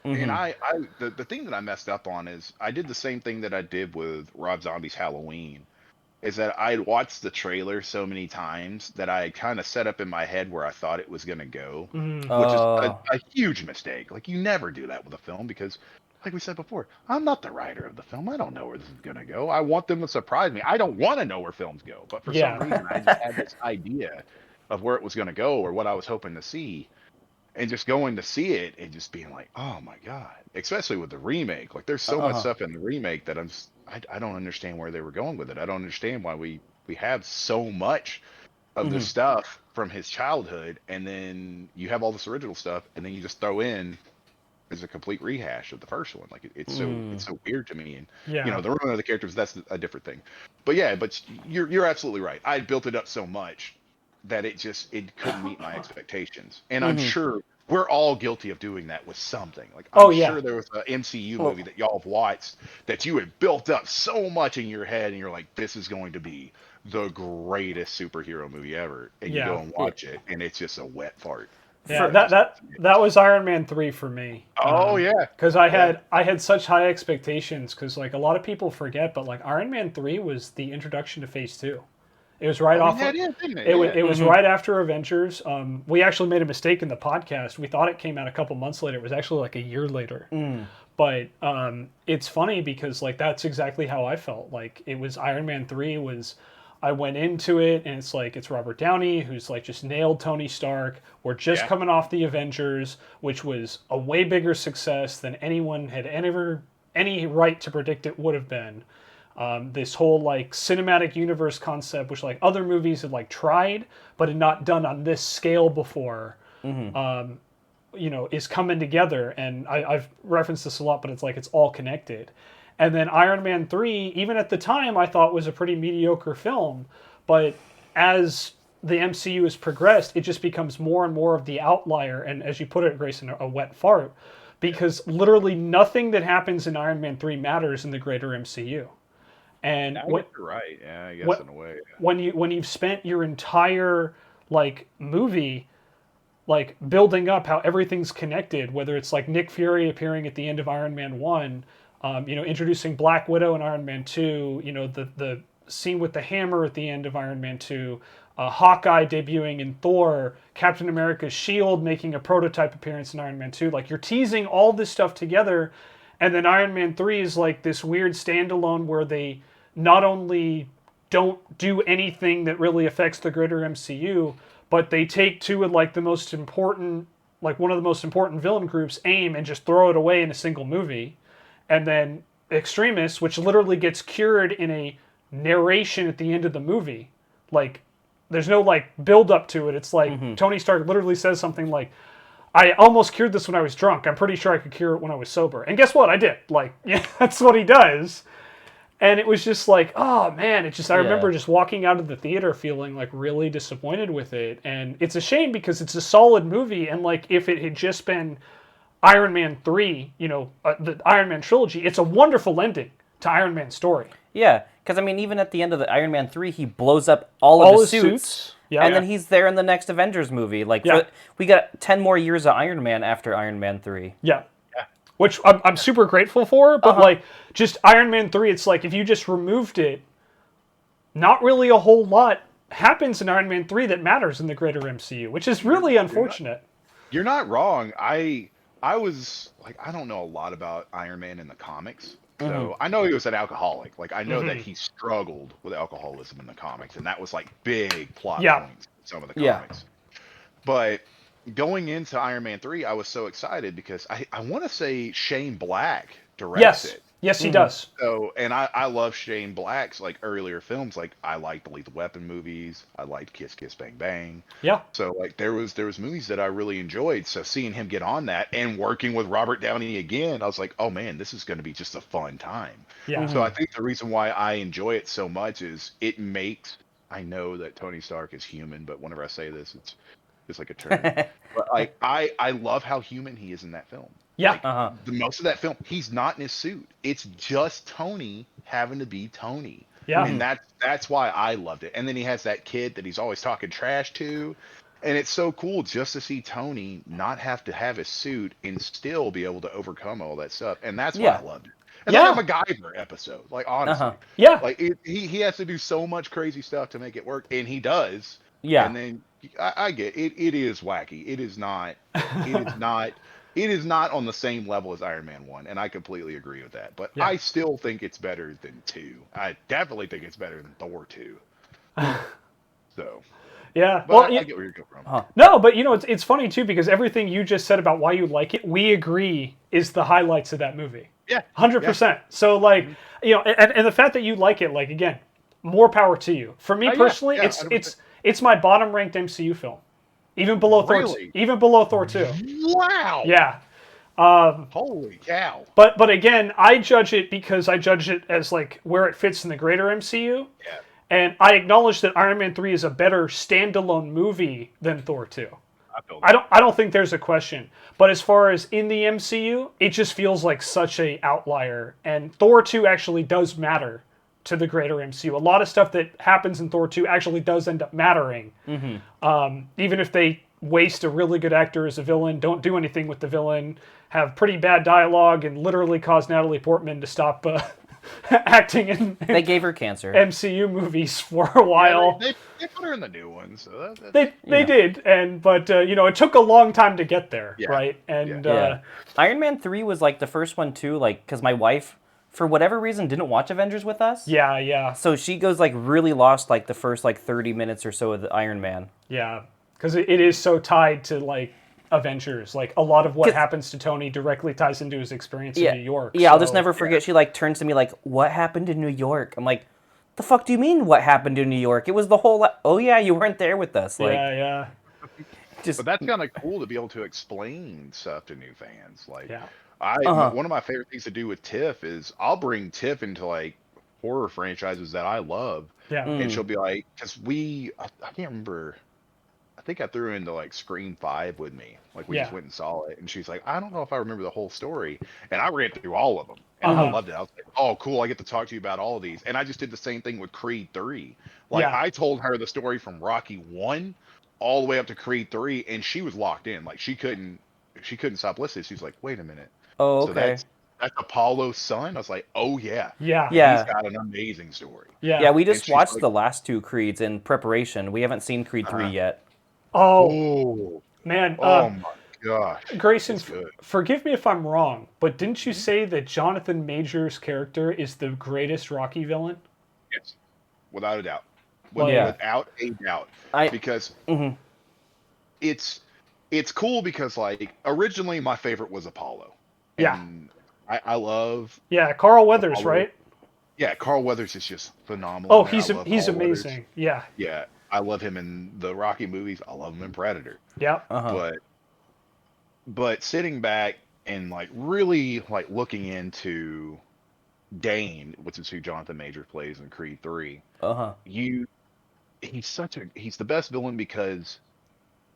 And Mm-hmm. the thing that I messed up on is I did the same thing that I did with Rob Zombie's Halloween. Is that I watched the trailer so many times that I kind of set up in my head where I thought it was gonna go, Mm, which is Oh, a huge mistake. Like you never do that with a film because, like we said before, I'm not the writer of the film. I don't know where this is gonna go. I want them to surprise me. I don't want to know where films go, but for some yeah. reason I just had this idea of where it was gonna go or what I was hoping to see, and just going to see it and just being like, oh my god, especially with the remake. Like there's so much uh-huh. stuff in the remake that I don't understand where they were going with it. I don't understand why we have so much of the Mm-hmm. stuff from his childhood, and then you have all this original stuff, and then you just throw in as a complete rehash of the first one. Like it's so weird to me. And Yeah. the ruin of the characters, that's a different thing. But yeah, but you're absolutely right. I built it up so much that it couldn't meet my expectations, and I'm Mm-hmm. sure we're all guilty of doing that with something. Like Oh I'm yeah. sure there was an MCU Well, movie that y'all have watched that you had built up so much in your head, and you're like, this is going to be the greatest superhero movie ever, and you Yeah. go and watch it, and it's just a wet fart. Yeah. for It's just, That was Iron Man 3 for me. oh yeah, Because yeah. I had such high expectations. Because like a lot of people forget, but like Iron Man 3 was the introduction to Phase 2. It was right I mean, off. that is, isn't it? Yeah. It was Mm-hmm. right after Avengers. We actually made a mistake in the podcast. We thought it came out a couple months later. It was actually like a year later. But it's funny because like that's exactly how I felt. Like it was Iron Man 3 was I went into it and it's like it's Robert Downey who's like just nailed Tony Stark. We're just Yeah. coming off the Avengers, which was a way bigger success than anyone had ever any right to predict it would have been. This whole like cinematic universe concept, which like other movies had like tried but had not done on this scale before, is coming together. And I've referenced this a lot, but it's like it's all connected. And then Iron Man 3, even at the time, I thought was a pretty mediocre film, but as the MCU has progressed, it just becomes more and more of the outlier, and as you put it, Grayson, a wet fart, because literally nothing that happens in Iron Man 3 matters in the greater MCU. And I guess you're right. Yeah, I guess what in a way. when you've spent your entire like movie like building up how everything's connected, whether it's like Nick Fury appearing at the end of Iron Man 1, introducing Black Widow in Iron Man 2, the scene with the hammer at the end of Iron Man 2, Hawkeye debuting in Thor, Captain America's shield making a prototype appearance in Iron Man 2. Like you're teasing all this stuff together, and then Iron Man 3 is like this weird standalone where they not only don't do anything that really affects the greater MCU, but they take two of like the most important, like one of the most important villain groups, AIM, and just throw it away in a single movie. And then Extremis, which literally gets cured in a narration at the end of the movie. Like, there's no like build up to it. It's like Tony Stark literally says something like, I almost cured this when I was drunk. I'm pretty sure I could cure it when I was sober. And guess what? I did. Like, yeah, that's what he does. And it was just like, oh man, I remember just walking out of the theater feeling like really disappointed with it. And it's a shame because it's a solid movie. And like, if it had just been Iron Man 3, the Iron Man trilogy, it's a wonderful ending to Iron Man's story. Yeah, because I mean, even at the end of the Iron Man 3, he blows up all of his suits. Yeah, and then he's there in the next Avengers movie. Like, we got 10 more years of Iron Man after Iron Man 3. Yeah. Which I'm super grateful for, but like, just Iron Man 3, it's like, if you just removed it, not really a whole lot happens in Iron Man 3 that matters in the greater MCU, which is really unfortunate. You're not wrong. I was like, I don't know a lot about Iron Man in the comics. So I know he was an alcoholic. Like, I know that he struggled with alcoholism in the comics, and that was like big plot points in some of the comics. But going into Iron Man 3, I was so excited because I want to say Shane Black directs it. Yes, he does. So, and I love Shane Black's like earlier films. Like, I liked the Lethal Weapon movies. I liked Kiss Kiss Bang Bang. Yeah. So like there was movies that I really enjoyed. So seeing him get on that and working with Robert Downey again, I was like, oh man, this is going to be just a fun time. Yeah. So I think the reason why I enjoy it so much is it makes. I know that Tony Stark is human, but whenever I say this, it's like a term. But like I love how human he is in that film. Yeah. Like, the most of that film, he's not in his suit. It's just Tony having to be Tony. Yeah. And that's why I loved it. And then he has that kid that he's always talking trash to. And it's so cool just to see Tony not have to have his suit and still be able to overcome all that stuff. And that's why I loved it. It's like a MacGyver episode, like, honestly. Yeah. Like, he has to do so much crazy stuff to make it work, and he does. Yeah. And then I get it. It is wacky. It is not. It is not on the same level as Iron Man 1, and I completely agree with that. But I still think it's better than 2. I definitely think it's better than Thor 2. So. Yeah. But Well, I get where you're coming from. No, but it's funny too, because everything you just said about why you like it, we agree is the highlights of that movie. Yeah. 100%. So like, and the fact that you like it, like, again, more power to you. For me personally, it's my bottom ranked MCU film. Even below Thor 2. Wow. Yeah. Holy cow. But again, I judge it because I judge it as like where it fits in the greater MCU. Yeah. And I acknowledge that Iron Man 3 is a better standalone movie than Thor 2. I don't think there's a question. But as far as in the MCU, it just feels like such a outlier. And Thor 2 actually does matter to the greater MCU. A lot of stuff that happens in Thor 2 actually does end up mattering. Even if they waste a really good actor as a villain, don't do anything with the villain, have pretty bad dialogue, and literally cause Natalie Portman to stop acting in They gave her cancer. MCU movies for a while. Yeah, they put her in the new one, so they did, but it took a long time to get there, right? And Iron Man 3 was like the first one too, like, because my wife, for whatever reason, didn't watch Avengers with us. Yeah. So she goes like really lost like the first like 30 minutes or so of the Iron Man. Yeah, because it is so tied to like Avengers. Like, a lot of what happens to Tony directly ties into his experience in New York. Yeah, I'll just never forget. She like turns to me like, "What happened in New York?" I'm like, "The fuck do you mean? What happened in New York? It was the whole. Oh yeah, you weren't there with us." Like, yeah. But that's kind of cool to be able to explain stuff to new fans. Like, one of my favorite things to do with Tiff is I'll bring Tiff into like horror franchises that I love. Yeah. And she'll be like, because I can't remember. I think I threw her into like Scream 5 with me. Like, we just went and saw it, and she's like, I don't know if I remember the whole story. And I ran through all of them, and I loved it. I was like, oh, cool, I get to talk to you about all of these. And I just did the same thing with Creed 3. Like, I told her the story from Rocky 1 all the way up to Creed 3, and she was locked in. Like, she couldn't stop listening. She's like, wait a minute. Oh, so okay. That's Apollo's son? I was like, oh, yeah. Yeah. He's got an amazing story. Yeah, we just watched the last 2 Creeds in preparation. We haven't seen Creed 3 yet. Oh, man. Oh, my gosh. Grayson, forgive me if I'm wrong, but didn't you say that Jonathan Majors' character is the greatest Rocky villain? Yes, without a doubt. Without a doubt. Because it's cool because, like, originally my favorite was Apollo. And I love... Yeah, Carl Weathers, Apollo. Right? Yeah, Carl Weathers is just phenomenal. Oh, he's amazing. Weathers. Yeah. Yeah, I love him in the Rocky movies. I love him in Predator. Yeah. But But sitting back and like really like looking into Dane, which is who Jonathan Majors plays in Creed 3, Uh-huh. you he's the best villain because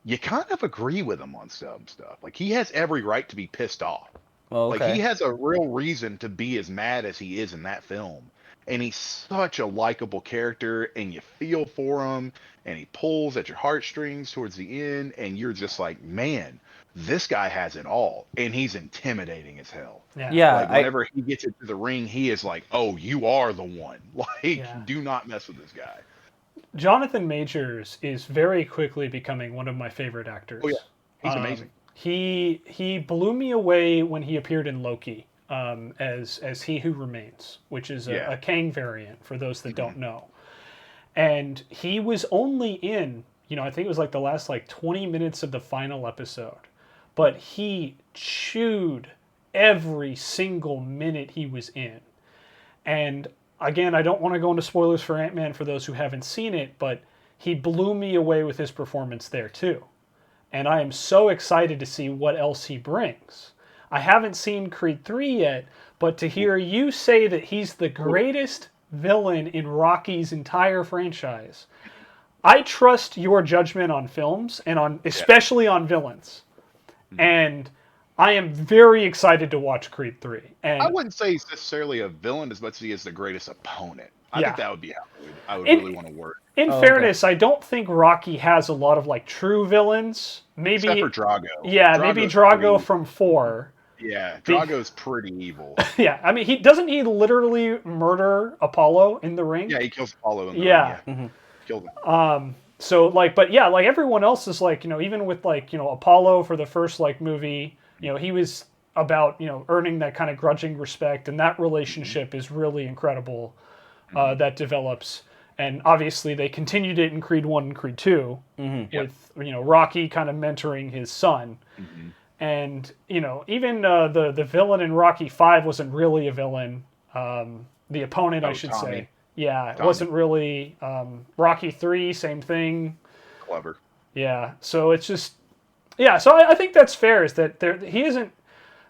you kind of agree with him on some stuff. Like he has every right to be pissed off. Well, Like he okay. has a real reason to be as mad as he is in that film. And he's such a likable character and you feel for him and he pulls at your heartstrings towards the end and you're just like, man, this guy has it all and he's intimidating as hell. Yeah. Yeah, Like whenever he gets into the ring, he is like, "Oh, you are the one." Like, Yeah. do not mess with this guy. Jonathan Majors is very quickly becoming one of my favorite actors. Oh yeah, he's amazing. He blew me away when he appeared in Loki as He Who Remains, which is Yeah. a Kang variant for those that Mhm. don't know. And he was only in, I think it was like the last like 20 minutes of the final episode, but he chewed every single minute he was in. And again, I don't want to go into spoilers for Ant-Man for those who haven't seen it, but he blew me away with his performance there too. And I am so excited to see what else he brings. I haven't seen Creed 3 yet, but to hear you say that he's the greatest villain in Rocky's entire franchise, I trust your judgment on films and on especially on villains. And I am very excited to watch Creed 3. I And wouldn't say he's necessarily a villain as much as he is the greatest opponent. I yeah, think that would be how I would in, really want to work. in Oh, okay. fairness, I don't think Rocky has a lot of like true villains. Except Maybe for Drago. yeah, maybe Drago's Drago pretty, from 4. yeah, Be- Drago's pretty evil. Yeah, I mean, he literally murder Apollo in the ring? Yeah, he kills Apollo in the Yeah. ring. Yeah, kills him. So like, but yeah, like everyone else is like, even with like, Apollo for the first like movie, he was about, earning that kind of grudging respect, and that relationship is really incredible. That develops, and obviously they continued it in Creed 1 and Creed 2 with Rocky kind of mentoring his son. And even the villain in Rocky 5 wasn't really a villain. The opponent, I should Tommy. say. Yeah, it Tommy. wasn't really. Rocky 3, same thing. Clever. Yeah, so it's just, yeah. So I think that's fair. Is that he isn't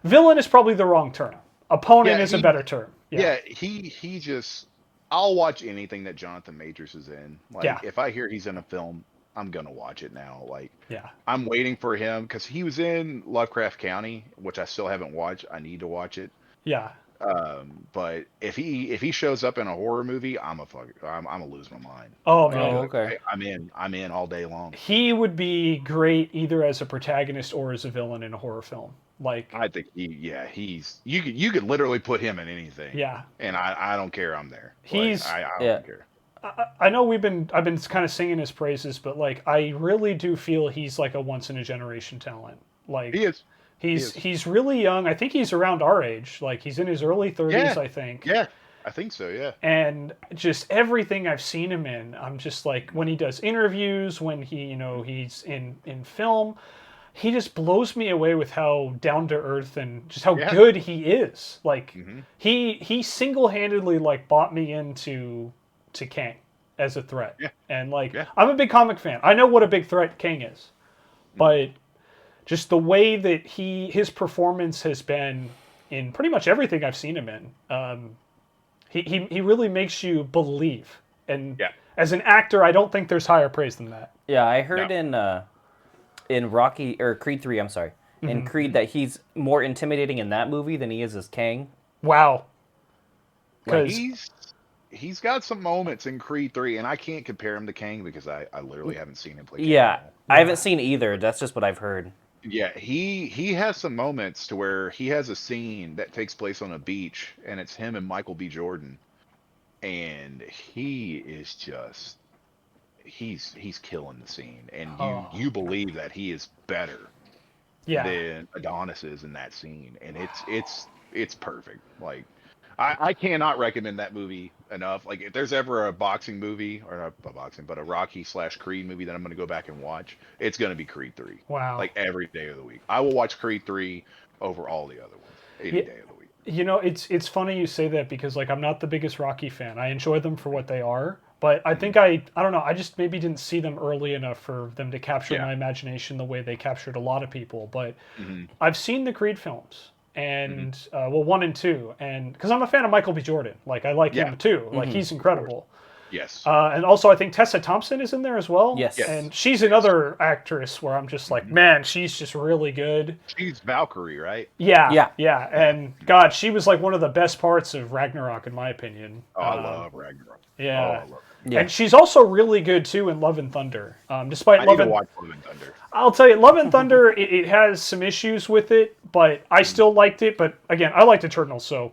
villain is probably the wrong term. Opponent is a better term. Yeah, he just. I'll watch anything that Jonathan Majors is in. Like, Yeah. if I hear he's in a film, I'm gonna watch it now. Like, Yeah. I'm waiting for him because he was in Lovecraft County, which I still haven't watched. I need to watch it. Yeah. But if he shows up in a horror movie, I'm gonna lose my mind. Oh man, Oh, okay. I'm in all day long. he would be great either as a protagonist or as a villain in a horror film. Like, I think he's you could literally put him in anything. yeah, And I don't care. I'm there. Like, He's- I Yeah. don't care. I know I've been kind of singing his praises, but like I really do feel he's like a once in a generation talent. Like He is. he's really young. I think he's around our age. Like he's in his early 30s, Yeah. I think. Yeah, I think so. Yeah. And just everything I've seen him in, I'm just like when he does interviews, when he's in film, he just blows me away with how down to earth and just how good he is. Like he single-handedly like bought me into Kang as a threat. Yeah. And like I'm a big comic fan. I know what a big threat Kang is. But just the way that his performance has been in pretty much everything I've seen him in. He really makes you believe. And as an actor, I don't think there's higher praise than that. Yeah, I heard in Rocky or Creed 3, I'm sorry, in Creed that he's more intimidating in that movie than he is as Kang. Wow. Like, he's got some moments in Creed 3, and I can't compare him to Kang because I literally haven't seen him play Kang. Yeah, I haven't seen either. That's just what I've heard. Yeah, he has some moments to where he has a scene that takes place on a beach, and it's him and Michael B. Jordan, and he is just he's killing the scene, and you believe that he is better than Adonis is in that scene, and it's perfect. Like I cannot recommend that movie enough. Like if there's ever a boxing movie, or not a boxing, but a Rocky/Creed movie that I'm going to go back and watch, it's going to be Creed 3. Wow. Like every day of the week. I will watch Creed 3 over all the other ones any day of the week. It's funny you say that because like I'm not the biggest Rocky fan. I enjoy them for what they are, But I think I don't know. I just maybe didn't see them early enough for them to capture Yeah. my imagination the way they captured a lot of people. But Mm-hmm. I've seen the Creed films, and well, 1 and 2, and because I'm a fan of Michael B. Jordan, like I like Yeah. him too. Like he's incredible. Yes. And also, I think Tessa Thompson is in there as well. Yes. Yes. And she's another actress where I'm just like, man, she's just really good. She's Valkyrie, right? Yeah, Yeah. yeah. And God, she was like one of the best parts of Ragnarok, in my opinion. Oh, I love Ragnarok. Yeah. Oh, I love it. Yeah. And she's also really good too in Love and Thunder. Despite I Love need to and watch Love and Thunder. I'll tell you, Love and Thunder, it has some issues with it, but I still liked it. But again, I liked Eternals, so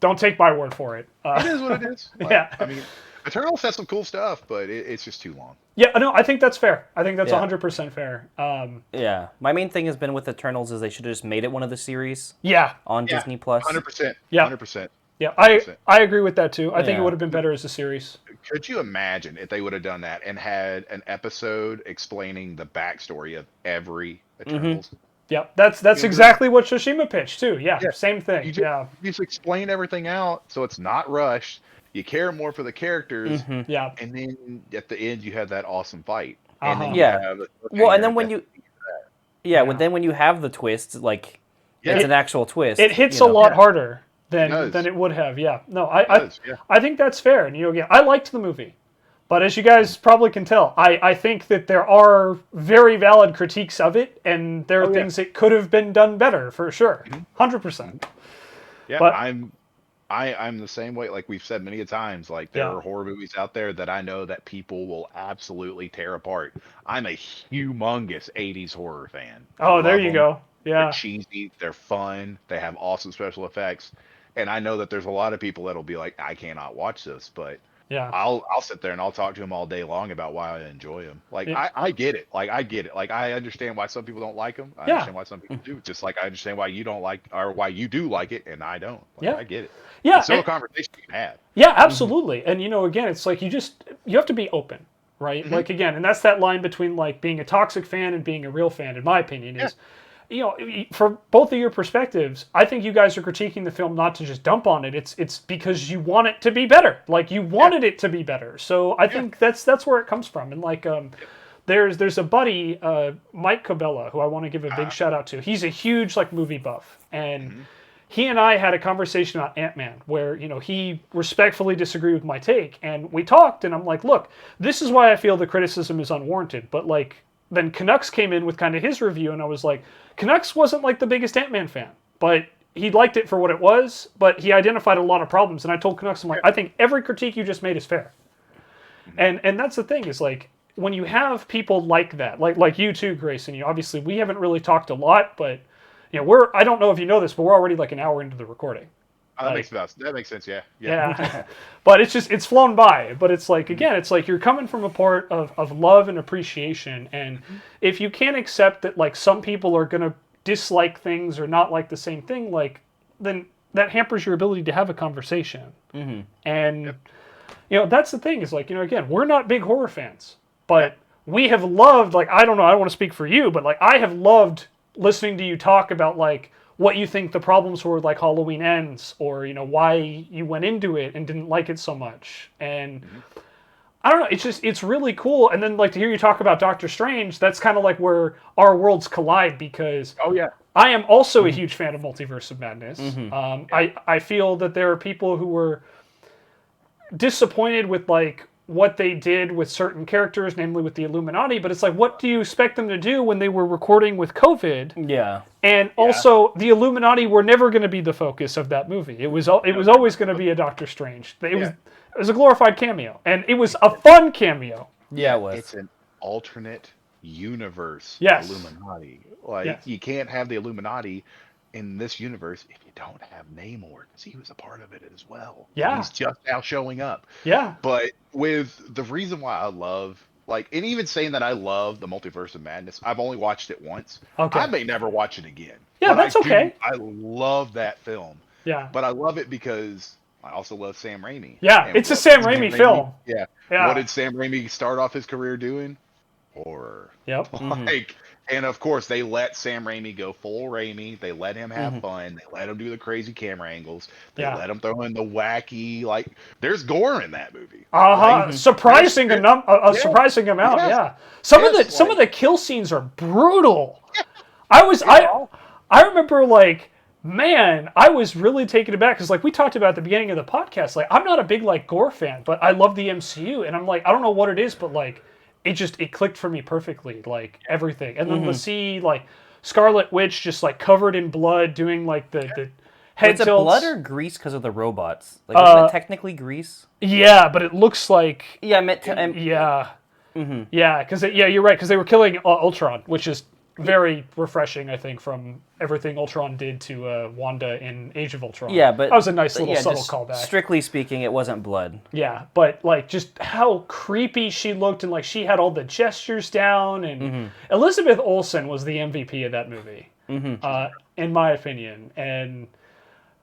don't take my word for it. It is what it is. Like, Yeah. I mean, Eternals has some cool stuff, but it's just too long. Yeah, no, I think that's fair. I think that's Yeah. 100% fair. Yeah. My main thing has been with Eternals is they should have just made it one of the series Yeah, on Disney Plus. 100%. Yeah. 100%. yeah, I agree with that too. I think it Yeah. would have been better as a series. Could you imagine if they would have done that and had an episode explaining the backstory of every Eternals? Yeah, that's exactly what Shoshima pitched too. Yeah, Yeah. same thing. You just, Yeah, you just explain everything out so it's not rushed. You care more for the characters, yeah, and then at the end you have that awesome fight. Uh-huh. And then Yeah. you have Well, and then when you, Yeah. when you have the twist, like Yeah. it's an actual twist. it hits you a know. lot harder It does. than it would have. Yeah, no, It does, yeah. I think that's fair. And again, I liked the movie, but as you guys probably can tell, I think that there are very valid critiques of it, and there are things that could have been done better for sure, 100%. Yeah, But- I'm the same way. Like we've said many a times, like there Yeah. are horror movies out there that I know that people will absolutely tear apart. I'm a humongous 80s horror fan. Oh, there Love you them. go. They're Yeah, cheesy, they're fun, they have awesome special effects. And I know that there's a lot of people that'll be like, I cannot watch this, but yeah, I'll sit there and I'll talk to them all day long about why I enjoy them. Like Yeah. I get it. Like I get it. Like I understand why some people don't like them. I Yeah. understand why some people do. Just like I understand why you don't like or why you do like it and I don't. Like, Yeah. I get it. yeah. It's still a and- conversation you can have. Yeah, absolutely. And again, it's like you have to be open, right? Like again, and that's that line between like being a toxic fan and being a real fan, in my opinion, is for both of your perspectives, I think you guys are critiquing the film not to just dump on it. It's because you want it to be better. Like you wanted it to be better. So I think that's where it comes from. And like there's a buddy, Mike Cabela, who I want to give a big shout out to. He's a huge like movie buff, and he and I had a conversation about Ant-Man where, he respectfully disagreed with my take, and we talked, and I'm like, look, this is why I feel the criticism is unwarranted. But like, then Canucks came in with kind of his review, and I was like, Canucks wasn't like the biggest Ant-Man fan, but he liked it for what it was, but he identified a lot of problems, and I told Canucks, I'm like, I think every critique you just made is fair. And that's the thing, is like, when you have people like that, like you too, Grayson, obviously we haven't really talked a lot, but I don't know if you know this, but we're already like an hour into the recording. That makes sense. Yeah. Yeah. But it's flown by. But it's like, again, it's like you're coming from a part of love and appreciation. And if you can't accept that like some people are going to dislike things or not like the same thing, like then that hampers your ability to have a conversation. And, that's the thing is like, again, we're not big horror fans, but we have loved, like, I don't know, I don't want to speak for you, but like I have loved listening to you talk about like what you think the problems were with like Halloween Ends, or why you went into it and didn't like it so much. And I don't know, it's really cool. And then like to hear you talk about Doctor Strange, that's kind of like where our worlds collide, because I am also a huge fan of Multiverse of Madness. I feel that there are people who were disappointed with like what they did with certain characters, namely with the Illuminati, but it's like, what do you expect them to do when they were recording with COVID? Yeah. And also, the Illuminati were never going to be the focus of that movie. It was always going to be a Doctor Strange. It was a glorified cameo, and it was a fun cameo. Yeah, it was. It's an alternate universe. Yes. Illuminati. Like Yes. you can't have the Illuminati in this universe if you don't have Namor, because he was a part of it as well. Yeah. He's just now showing up. Yeah. But with the reason why I love, like, and even saying that I love the Multiverse of Madness, I've only watched it once. Okay. I may never watch it again. Yeah, But that's okay. I love that film. Yeah. But I love it because I also love Sam Raimi. Yeah, And it's a what Sam Raimi film. Yeah. Yeah. What did Sam Raimi start off his career doing? Horror. Yep. Like, And of course, they let Sam Raimi go full Raimi. They let him have fun. They let him do the crazy camera angles. They Yeah. let him throw in the wacky, like, there's gore in that movie. Uh-huh. Like, Surprising a yeah, surprising amount, yes, yeah. Some yes, of like, the kill scenes are brutal. I remember, like, man, I was really taken aback because, like, we talked about at the beginning of the podcast, like, I'm not a big, like, gore fan, but I love the MCU, and I'm like, I don't know what it is, but, like, it clicked for me perfectly, like, everything. And then to see, like, Scarlet Witch just, like, covered in blood doing, like, the head Was it tilts. blood or grease because of the robots? Like, wasn't it technically grease? Yeah, but it looks like... Yeah, I meant Yeah. Yeah, because you're right, because they were killing Ultron, which is very refreshing, I think, from everything Ultron did to Wanda in Age of Ultron. Yeah, but that was a nice little subtle just callback. Strictly speaking, it wasn't blood. Yeah, but like just how creepy she looked, and like she had all the gestures down, and Elizabeth Olsen was the MVP of that movie, in my opinion. And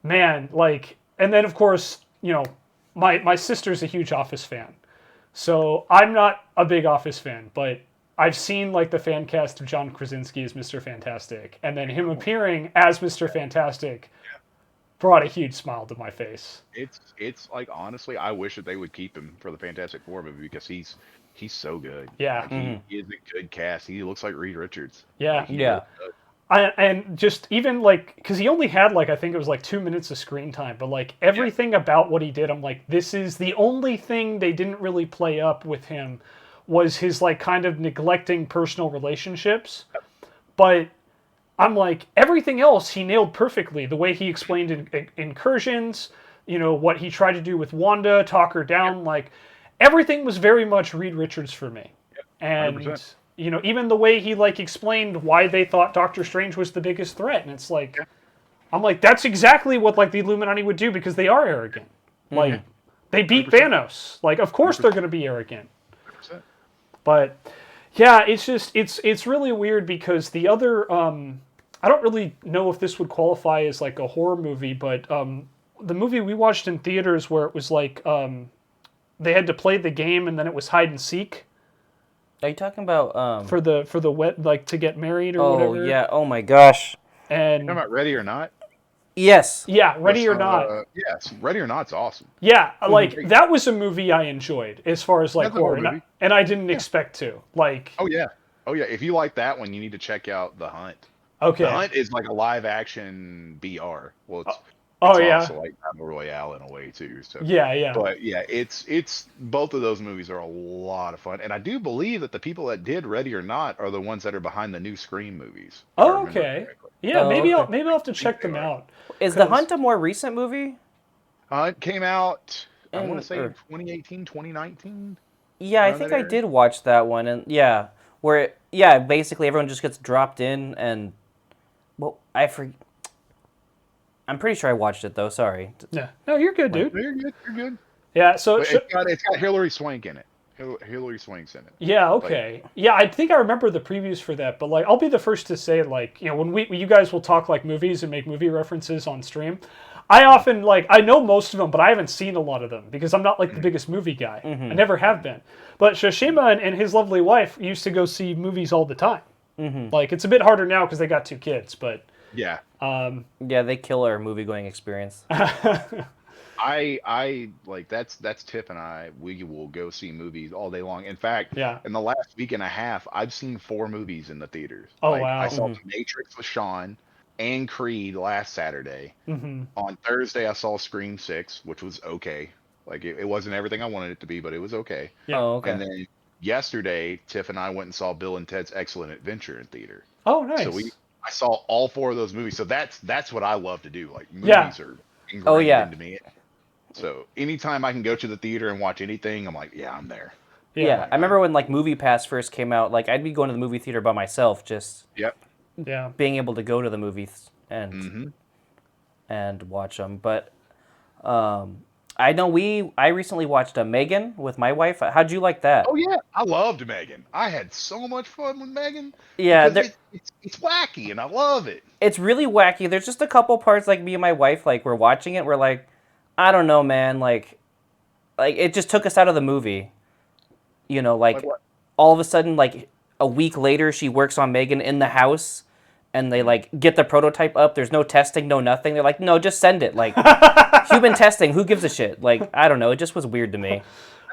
man, like, and then of course, you know, my sister's a huge Office fan, so I'm not a big Office fan, but I've seen like the fan cast of John Krasinski as Mr. Fantastic, and then him appearing as Mr. Fantastic brought a huge smile to my face. It's like, honestly, I wish that they would keep him for the Fantastic Four movie because he's so good. Yeah. Like, he is a good cast. He looks like Reed Richards. Yeah. Like, he Yeah. looks good. And just even like, because he only had like, I think it was like 2 minutes of screen time, but like everything about what he did, I'm like, this is the only thing they didn't really play up with him was his like kind of neglecting personal relationships. But I'm like, everything else he nailed perfectly. The way he explained in incursions, you know, what he tried to do with Wanda, talk her down, like everything was very much Reed Richards for me. And 100%. you know, even the way he like explained why they thought Doctor Strange was the biggest threat, and it's like, I'm like, that's exactly what like the Illuminati would do because they are arrogant. Like, they beat 100%. Thanos. Like, of course they're going to be arrogant. 100%. But yeah, it's just it's really weird because the other I don't really know if this would qualify as like a horror movie, but the movie we watched in theaters where it was like they had to play the game and then it was hide and seek. Are you talking about For the wet, like to get married or whatever. Oh yeah! Oh my gosh! And You talking about Ready or Not? Yes. yeah, Ready or Not. Yes, Ready or Not's awesome. Yeah, like that was a movie I enjoyed as far as like That's a horror horror, movie. and I didn't expect to. Like, Oh yeah. If you like that one, you need to check out The Hunt. okay, The Hunt is like a live action BR. Well, it's oh it's yeah, also like Battle Royale in a way too. So yeah. But yeah, it's both of those movies are a lot of fun, and I do believe that the people that did Ready or Not are the ones that are behind the new Scream movies. if I Oh, remember okay. correctly. Yeah, Oh, maybe okay. I'll have to check they them are. out. Is The 'Cause- Hunt a more recent movie? It came out, I want And- to say or- 2018, 2019. Yeah, I Around think that I area? did watch that one, and yeah, basically everyone just gets dropped in, and well, I'm pretty sure I watched it though. Sorry. Yeah, no, you're good, dude. No, you're good. You're good. Yeah, so But it's got Hilary Swank in it. Hilary Swank's in it. yeah, okay. Yeah, I think I remember the previews for that, but like I'll be the first to say like, you know, when you guys will talk like movies and make movie references on stream, I often like I know most of them, but I haven't seen a lot of them because I'm not like the biggest movie guy. I never have been. But Shoshima and his lovely wife used to go see movies all the time. Like it's a bit harder now because they got 2 kids, but Yeah. Yeah, they kill our movie going experience. I like that's Tiff and I. We will go see movies all day long. In fact, Yeah. in the last week and a half, I've seen 4 movies in the theaters. Oh, Like, wow. I saw The Matrix with Sean and Creed last Saturday. On Thursday, I saw Scream 6, which was okay. Like it wasn't everything I wanted it to be, but it was okay. Yeah. Oh, okay. And then yesterday, Tiff and I went and saw Bill and Ted's Excellent Adventure in theater. Oh, nice. So I saw all 4 of those movies. So that's what I love to do. Like movies Yeah. are ingrained Oh, yeah. into me. So anytime I can go to the theater and watch anything, I'm like, yeah, I'm there. Yeah, I remember when like Movie Pass first came out. Like I'd be going to the movie theater by myself, just Yep. Yeah. being able to go to the movies and watch them. But I know I recently watched a Megan with my wife. How'd you like that? Oh yeah, I loved Megan. I had so much fun with Megan. Yeah, because it's wacky and I love it. it's really wacky. There's just a couple parts like me and my wife like we're watching it. We're like, I don't know, man. Like it just took us out of the movie. You know, like Like what? all of a sudden, like a week later she works on Megan in the house, and they like get the prototype up. There's no testing, no nothing. They're like, no, just send it. Like human testing, who gives a shit? Like I don't know. It just was weird to me.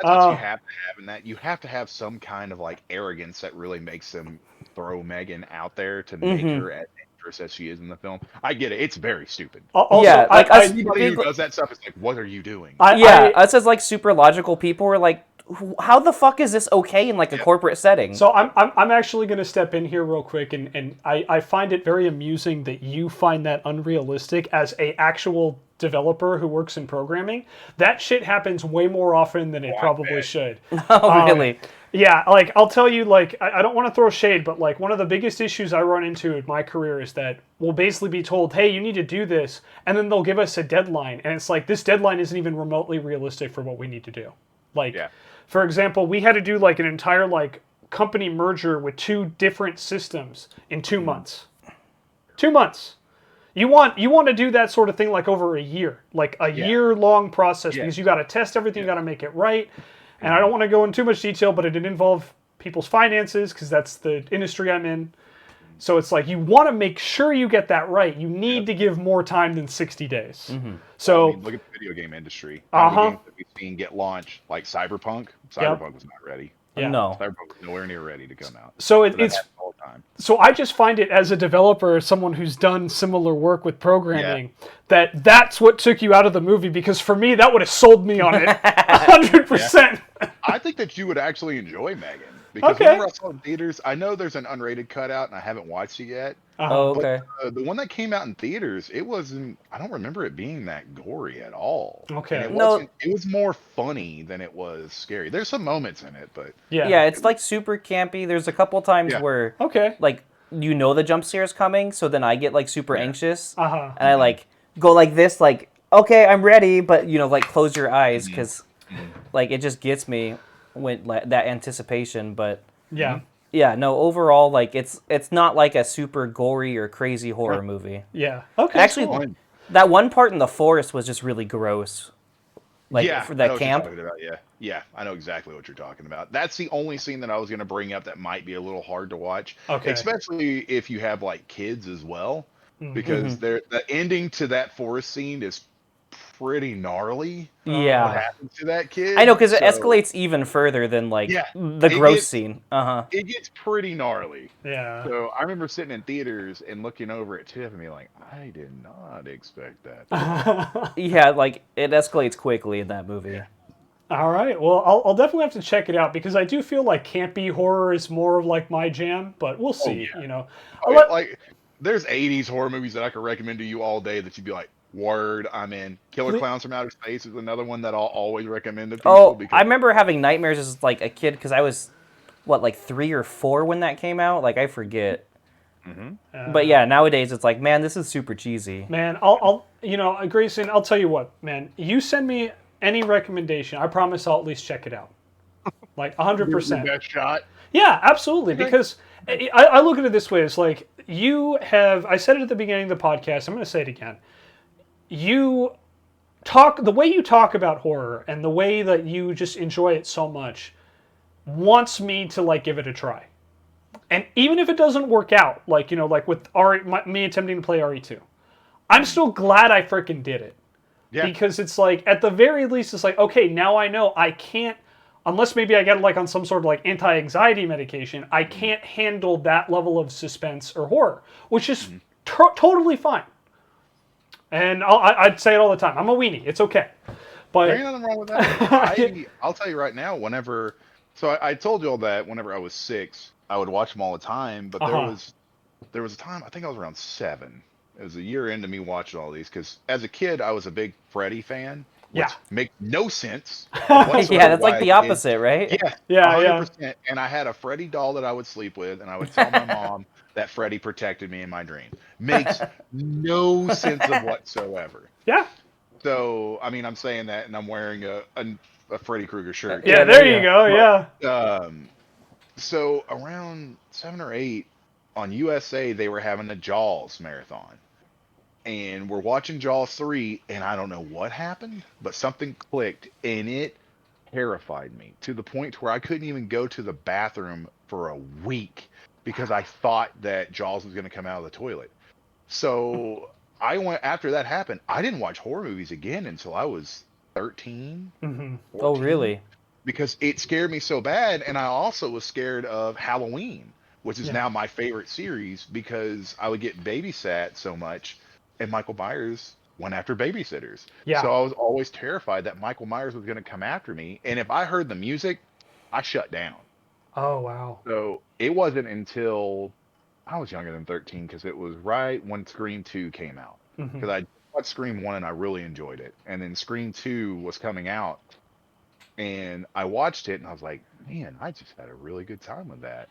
That's what you have to have in that. You have to have some kind of like arrogance that really makes them throw Megan out there to make her as dangerous as she is in the film. I get it. It's very stupid. Also, Yeah, like us Anybody who does that stuff is like, what are you doing? us as like super logical people were like, how the fuck is this okay in like a corporate setting? So I'm actually going to step in here real quick, and I find it very amusing that you find that unrealistic as a actual developer who works in programming. That shit happens way more often than it probably should. Oh, really? Yeah, like I'll tell you, like I don't want to throw shade, but like one of the biggest issues I run into in my career is that we'll basically be told, hey, you need to do this, and then they'll give us a deadline, and it's like this deadline isn't even remotely realistic for what we need to do. Like, for example, we had to do like an entire like company merger with 2 different systems in 2 months. 2 months. You want to do that sort of thing like over a year, like a year-long process, because you got to test everything, you got to make it right. And I don't want to go into too much detail, but it did involve people's finances because that's the industry I'm in. So it's like you want to make sure you get that right. You need to give more time than 60 days. So I mean, look at the video game industry. The games that we've seen get launched, like Cyberpunk. Cyberpunk was not ready. Yeah. No. Cyberpunk was nowhere near ready to come out. So That it's happens all the time. so I just find it as a developer, someone who's done similar work with programming, that's what took you out of the movie, because for me that would have sold me on it 100%. I think that you would actually enjoy Megan. Because whenever I saw it in theaters, I know there's an unrated cutout, and I haven't watched it yet. Oh, okay. But the one that came out in theaters, it wasn't. I don't remember it being that gory at all. Okay. And it wasn't. It was more funny than it was scary. There's some moments in it, but Yeah, it's like super campy. There's a couple times where like you know the jump scare is coming, so then I get like super anxious, and I like go like this, like okay, I'm ready, but you know, like close your eyes because like it just gets me when like, that anticipation. But yeah, no, overall, like it's not like a super gory or crazy horror movie. Yeah. Okay. Actually, cool. that one part in the forest was just really gross. Like for I know that what camp. you're talking about. Yeah, I know exactly what you're talking about. That's the only scene that I was going to bring up that might be a little hard to watch, especially if you have like kids as well, because the ending to that forest scene is pretty gnarly. Yeah. What happens to that kid? I know, because it escalates even further than like the gross scene. It gets pretty gnarly. Yeah. So I remember sitting in theaters and looking over at Tiff and being like, I did not expect that. Yeah, like it escalates quickly in that movie. All right. Well, I'll definitely have to check it out, because I do feel like campy horror is more of like my jam, but we'll see. You know, like there's 80s horror movies that I could recommend to you all day that you'd be like, word, I'm in. Killer Clowns from Outer Space is another one that I'll always recommend to people. Oh, I remember having nightmares as like a kid because I was, like 3 or 4 when that came out? Like, I forget. But yeah, nowadays it's like, man, this is super cheesy. Man, I'll Grayson, I'll tell you what, man. You send me any recommendation, I promise I'll at least check it out. Like 100%. Best shot. Yeah, absolutely. Because I look at it this way: it's like I said it at the beginning of the podcast. I'm going to say it again. The way you talk about horror and the way that you just enjoy it so much wants me to like give it a try. And even if it doesn't work out, like, like with me attempting to play RE2, I'm still glad I freaking did it. Yeah. Because it's like, at the very least, it's like, okay, now I know I can't, unless maybe I get it like on some sort of like anti-anxiety medication, I can't handle that level of suspense or horror, which is totally fine. And I'd say it all the time. I'm a weenie. It's okay. But there ain't nothing wrong with that. I'll tell you right now, I told you all that whenever I was 6, I would watch them all the time, but there was a time, I think I was around 7. It was a year into me watching all these, because as a kid, I was a big Freddy fan, which makes no sense. Yeah, that's like the opposite, right? Yeah. 100%. And I had a Freddy doll that I would sleep with, and I would tell my mom that Freddy protected me in my dream. Makes no sense of whatsoever. Yeah. So, I mean, I'm saying that, and I'm wearing a Freddy Krueger shirt. Yeah, there you go, yeah. So, around 7 or 8, on USA, they were having a Jaws marathon. And we're watching Jaws 3, and I don't know what happened, but something clicked, and it terrified me to the point where I couldn't even go to the bathroom for a week because I thought that Jaws was going to come out of the toilet. So I went after that happened. I didn't watch horror movies again until I was 13, Mm-hmm. 14, Oh, really? because it scared me so bad. And I also was scared of Halloween, which is Yeah. now my favorite series because I would get babysat so much, and Michael Myers went after babysitters. Yeah. So I was always terrified that Michael Myers was going to come after me. And if I heard the music, I shut down. Oh, wow. So it wasn't until I was younger than 13 because it was right when Scream 2 came out. Mm-hmm. Because I watched Scream 1 and I really enjoyed it. And then Scream 2 was coming out and I watched it and I was like, man, I just had a really good time with that.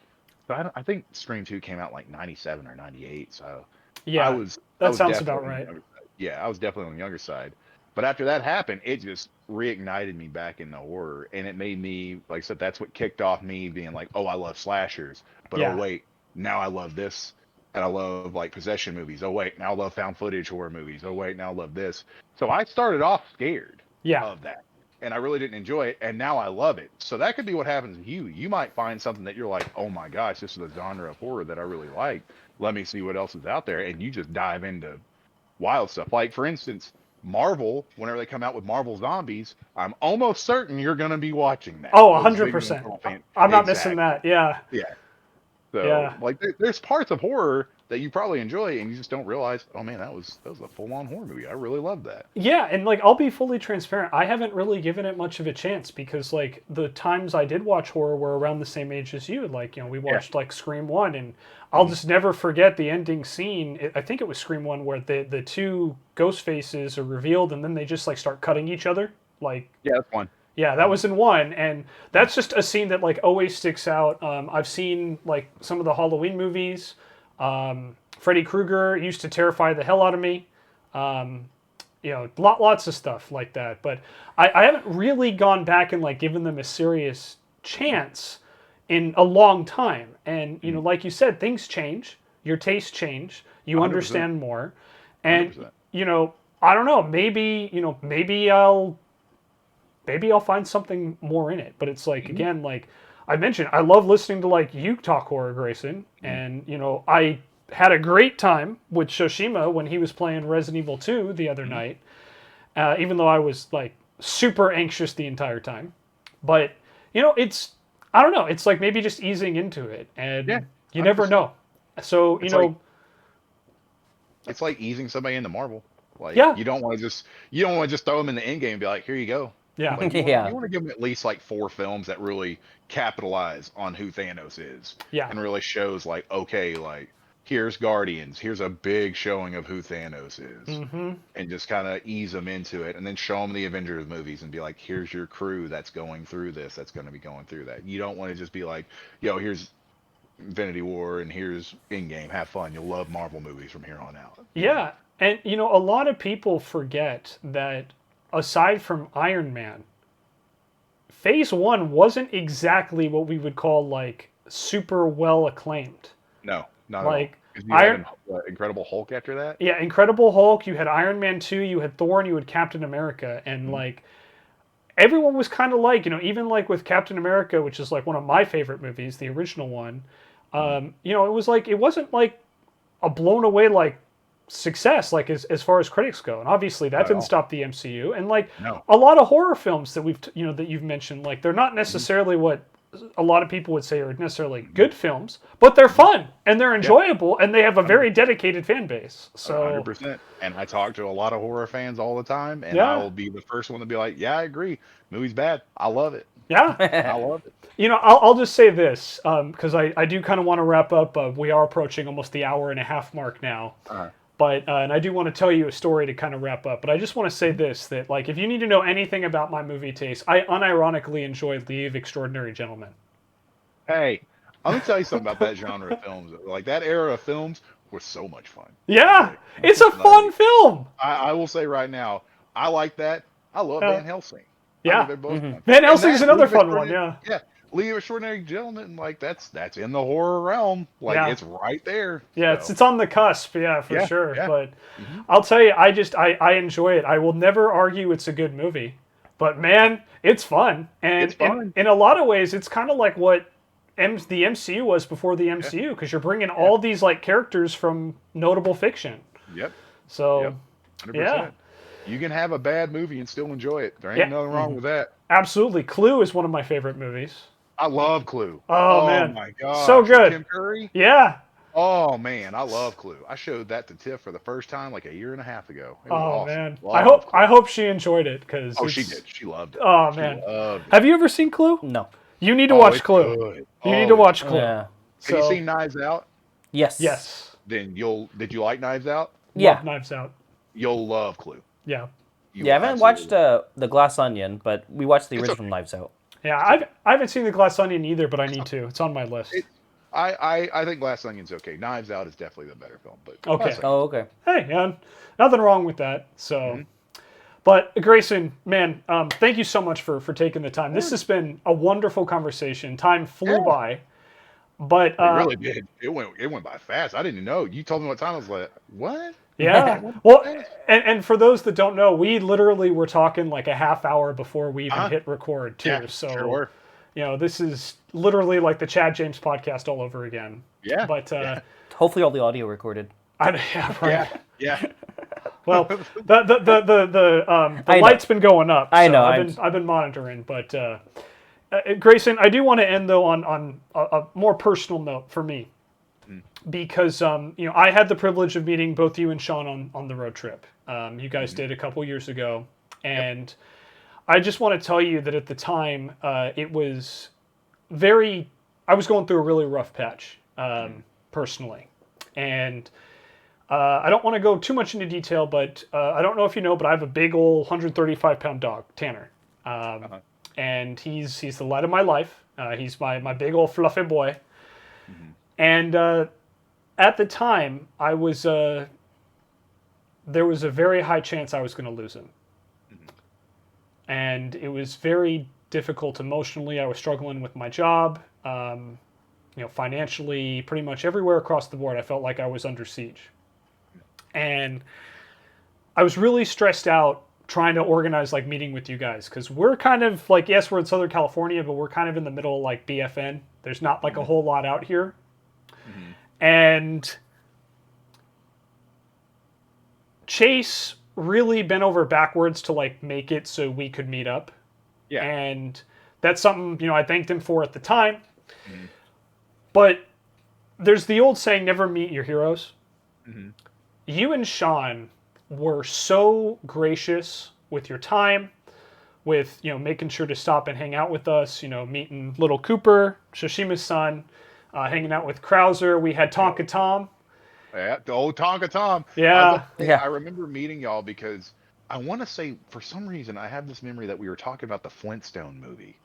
So I think Scream 2 came out like 97 or 98. So Yeah, I was sounds definitely about on the right. younger side. Yeah, I was definitely on the younger side. But after that happened, it just reignited me back into horror, and it made me, like I said, that's what kicked off me being like, oh, I love slashers, but Yeah. oh wait, now I love this, and I love like possession movies. Oh wait, now I love found footage horror movies. Oh wait, now I love this. So I started off scared Yeah. of that, and I really didn't enjoy it, and now I love it. So that could be what happens to you. You might find something that you're like, oh my gosh, this is a genre of horror that I really like. Let me see what else is out there, and you just dive into wild stuff. Like for instance, Marvel, whenever they come out with Marvel Zombies, I'm almost certain you're going to be watching that. Oh, Those big 100%. Marvel fans. I'm not Exactly. missing that. Yeah. Yeah. So, Yeah. like, there's parts of horror that you probably enjoy, and you just don't realize, oh man, that was a full-on horror movie. I really loved that. Yeah, and like I'll be fully transparent. I haven't really given it much of a chance because like the times I did watch horror were around the same age as you. Like, you know, we watched like Scream 1 and I'll just never forget the ending scene. I think it was Scream 1 where the two ghost faces are revealed and then they just like start cutting each other. Like, Yeah, that's one. yeah, that was in 1, and that's just a scene that like always sticks out. I've seen like some of the Halloween movies. Freddy Krueger used to terrify the hell out of me. You know, lots of stuff like that. But I haven't really gone back and like given them a serious chance in a long time. And you know, like you said, things change. Your tastes change. You 100%. understand more. And 100%. you know, I don't know. Maybe I'll find something more in it. But it's like again, like I mentioned, I love listening to like you talk horror, Grayson, and you know, I had a great time with Shoshima when he was playing Resident Evil 2 the other night, even though I was like super anxious the entire time. But you know, I don't know, it's like maybe just easing into it, and Yeah, you never know. So you know, it's like easing somebody into Marvel. Like, Yeah. you don't want to just throw them in the end game and be like, here you go. yeah, Like, Yeah. you want to give them at least like 4 films that really capitalize on who Thanos is. Yeah. And really shows like, okay, like here's Guardians, here's a big showing of who Thanos is, and just kind of ease them into it, and then show them the Avengers movies and be like, here's your crew that's going through this, that's going to be going through that. You don't want to just be like, yo, here's Infinity War and here's Endgame. Have fun. You'll love Marvel movies from here on out. Yeah. And you know, a lot of people forget that aside from Iron Man, Phase 1 wasn't exactly what we would call like super well acclaimed. No, not Like, at all. 'Cause you had Incredible Hulk after that. Yeah, Incredible Hulk, you had Iron Man 2, you had Thor, and you had Captain America. And like everyone was kind of like, you know, even like with Captain America, which is like one of my favorite movies, the original one, you know, it was like, it wasn't like a blown away like success, like as far as critics go. And obviously that Not at didn't all. stop the MCU. And like No. a lot of horror films that that you've mentioned, like they're not necessarily what a lot of people would say are necessarily good films, but they're fun and they're enjoyable and they have a very dedicated fan base. So 100%. And I talk to a lot of horror fans all the time, and Yeah. I will be the first one to be like, yeah, I agree. Movie's bad. I love it. yeah. I love it. You know, I'll just say this, because I do kind of want to wrap up. We are approaching almost the hour and a half mark now. But, and I do want to tell you a story to kind of wrap up. But I just want to say this, that like, if you need to know anything about my movie taste, I unironically enjoy Leave Extraordinary Gentlemen. Hey, I'm going to tell you something about that genre of films. Like, that era of films was so much fun. Yeah, it's a fun film. I will say right now, I like that. I love Van Helsing. I Yeah. think they're both fun. Van Helsing's And that another Leave fun one, Extraordinary- yeah. Yeah. Leave Extraordinary Gentlemen, like that's in the horror realm. Like Yeah. it's right there. Yeah, So, it's on the cusp, yeah, for Yeah, sure. yeah. But I'll tell you, I enjoy it. I will never argue it's a good movie. But man, it's fun. And It's fun. in a lot of ways, it's kind of like what the MCU was before the MCU, because you're bringing all these like characters from notable fiction. Yep. So, Yep. 100%. yeah. You can have a bad movie and still enjoy it. There ain't Yeah. nothing wrong with that. Absolutely. Clue is one of my favorite movies. I love Clue. Oh, man. My gosh. So With good. Tim Curry. Yeah. Oh man, I love Clue. I showed that to Tiff for the first time like a year and a half ago. It was Oh, awesome. man. Loved Clue. I hope she enjoyed it, because Oh, she did. She loved it. Oh, She man. loved it. Have you ever seen Clue? No. You need to Oh, watch it's Clue. good. You need Oh, to it's watch good. Clue. Yeah. Have you seen Knives Out? Yes. Yes. Then did you like Knives Out? Yeah. Love Knives Out. You'll love Clue. Yeah. You Yeah, I will haven't watched absolutely- The Glass Onion, but we watched the It's original Knives Out. Yeah, I haven't seen The Glass Onion either, but I need to. It's on my list. I think Glass Onion's okay. Knives Out is definitely the better film, but Okay. Glass Onion- Oh, okay. Hey, man, nothing wrong with that. So, Mm-hmm. but Grayson, man, thank you so much for taking the time. This has been a wonderful conversation. Time flew Yeah. by, but It really did. It went by fast. I didn't know. You told me what time. I was like, what? yeah. Well, and for those that don't know, we literally were talking like a half hour before we even hit record too. Yeah, So, sure. this is literally like the Chad James podcast all over again. Yeah. But Hopefully all the audio recorded. yeah, right. Yeah. Well, the I know. light's been going up. I so know, I've been monitoring, but Grayson, I do want to end though on a more personal note for me, because I had the privilege of meeting both you and Sean on the road trip. You guys did a couple years ago, and I just want to tell you that at the time it was I was going through a really rough patch personally, and. I don't want to go too much into detail, but I don't know if you know, but I have a big old 135-pound dog, Tanner, and he's the light of my life. He's my big old fluffy boy, and at the time, there was a very high chance I was going to lose him, and it was very difficult emotionally. I was struggling with my job, financially, pretty much everywhere across the board. I felt like I was under siege. And I was really stressed out trying to organize like meeting with you guys, because we're kind of like, yes, we're in Southern California, but we're kind of in the middle, like BFN. There's not like a whole lot out here. And Chase really bent over backwards to like make it so we could meet up. Yeah. And that's something, I thanked him for at the time. But there's the old saying, never meet your heroes. You and Sean were so gracious with your time, with making sure to stop and hang out with us. Meeting little Cooper, Shoshima's son, hanging out with Krauser. We had Tonka Tom. Yeah, the old Tonka Tom. Yeah. Yeah. I remember meeting y'all because I want to say, for some reason, I have this memory that we were talking about the Flintstone movie.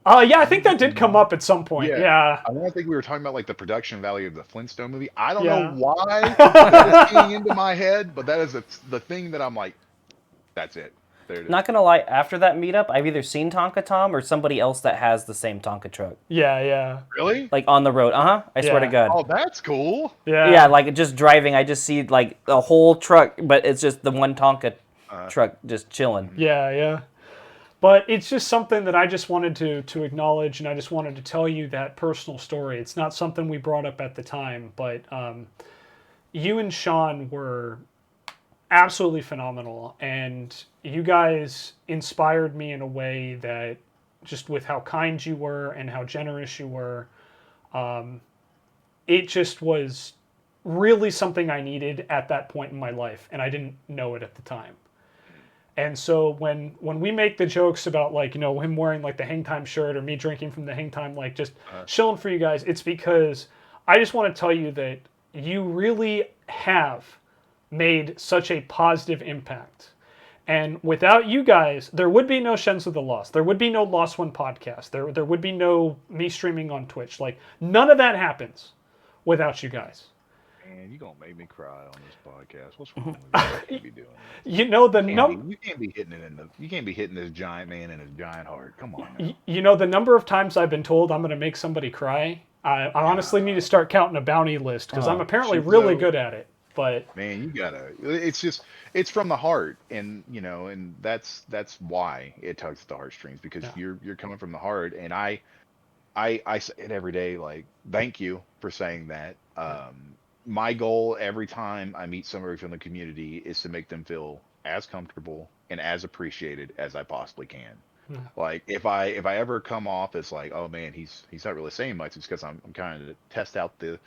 Yeah, I think that did come up at some point. Yeah. I don't think we were talking about like the production value of the Flintstone movie. I don't Yeah. know why that is getting into my head, but that is the thing that I'm like, that's it. There it is. Not gonna lie, after that meetup, I've either seen Tonka Tom or somebody else that has the same Tonka truck. Yeah. Really? Like on the road. I swear to Yeah. God. Oh, that's cool. Yeah, like just driving, I just see like a whole truck, but it's just the one Tonka truck just chilling. Yeah. But it's just something that I just wanted to acknowledge, and I just wanted to tell you that personal story. It's not something we brought up at the time, but you and Sean were absolutely phenomenal, and you guys inspired me in a way that, just with how kind you were and how generous you were, it just was really something I needed at that point in my life, and I didn't know it at the time. And so when we make the jokes about like, him wearing like the Hang Time shirt or me drinking from the Hang Time, like just chilling for you guys, it's because I just want to tell you that you really have made such a positive impact. And without you guys, there would be no Shenzo the Lost. There would be no Lost One podcast. There would be no me streaming on Twitch. Like none of that happens without you guys. Man, you gonna make me cry on this podcast. What's wrong with you? You can't be doing this. You can't be hitting it you can't be hitting this giant man in his giant heart. Come on. Now. The number of times I've been told I'm going to make somebody cry, I honestly need to start counting a bounty list, because I'm apparently really good at it. But man, you gotta. It's from the heart, and and that's why it tugs at the heartstrings, because you're coming from the heart, and I I say it every day. Like, thank you for saying that. My goal every time I meet somebody from the community is to make them feel as comfortable and as appreciated as I possibly can. Yeah. Like, if I ever come off as like, oh man, he's not really saying much, it's because I'm kind of to test out the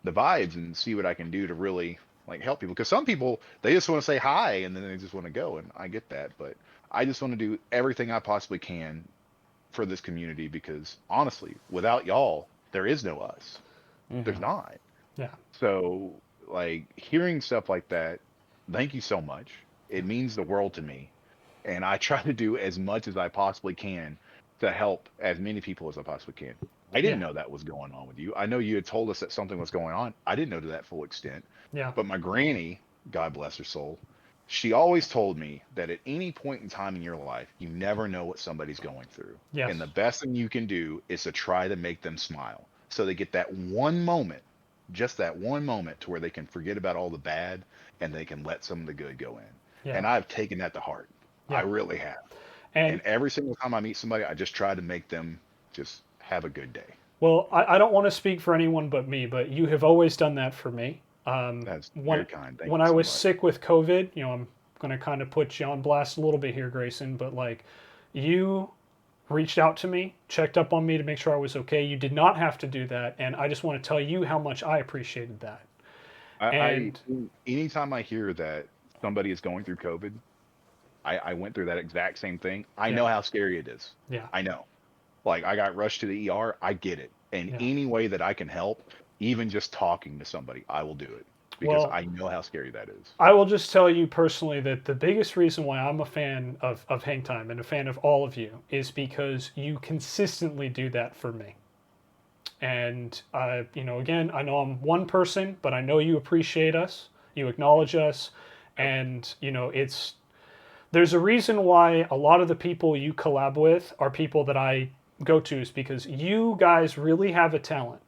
vibes and see what I can do to really like help people. Because some people, they just want to say hi and then they just want to go, and I get that, but I just want to do everything I possibly can for this community, because honestly, without y'all, there is no us. There's not. Yeah. So, like, hearing stuff like that, thank you so much. It means the world to me. And I try to do as much as I possibly can to help as many people as I possibly can. I didn't know that was going on with you. I know you had told us that something was going on. I didn't know to that full extent. Yeah. But my granny, God bless her soul, she always told me that at any point in time in your life, you never know what somebody's going through. Yes. And the best thing you can do is to try to make them smile. So they get that one moment, just that one moment, to where they can forget about all the bad and they can let some of the good go in. Yeah. And I've taken that to heart. Yeah. I really have. And And every single time I meet somebody, I just try to make them just have a good day. well, I don't want to speak for anyone but me, but you have always done that for me. That's very kind. Thank When you I so was much. sick with COVID, I'm going to kind of put you on blast a little bit here, Grayson, but like, you reached out to me, checked up on me to make sure I was okay. You did not have to do that, and I just want to tell you how much I appreciated that. And Anytime I hear that somebody is going through COVID, I went through that exact same thing. I know how scary it is. yeah, I know. Like, I got rushed to the ER. I get it. And Yeah. any way that I can help, even just talking to somebody, I will do it, because Well, I know how scary that is. I will just tell you personally that the biggest reason why I'm a fan of Hang Time and a fan of all of you is because you consistently do that for me. And again, I know I'm one person, but I know you appreciate us, you acknowledge us, and there's a reason why a lot of the people you collab with are people that I go to, is because you guys really have a talent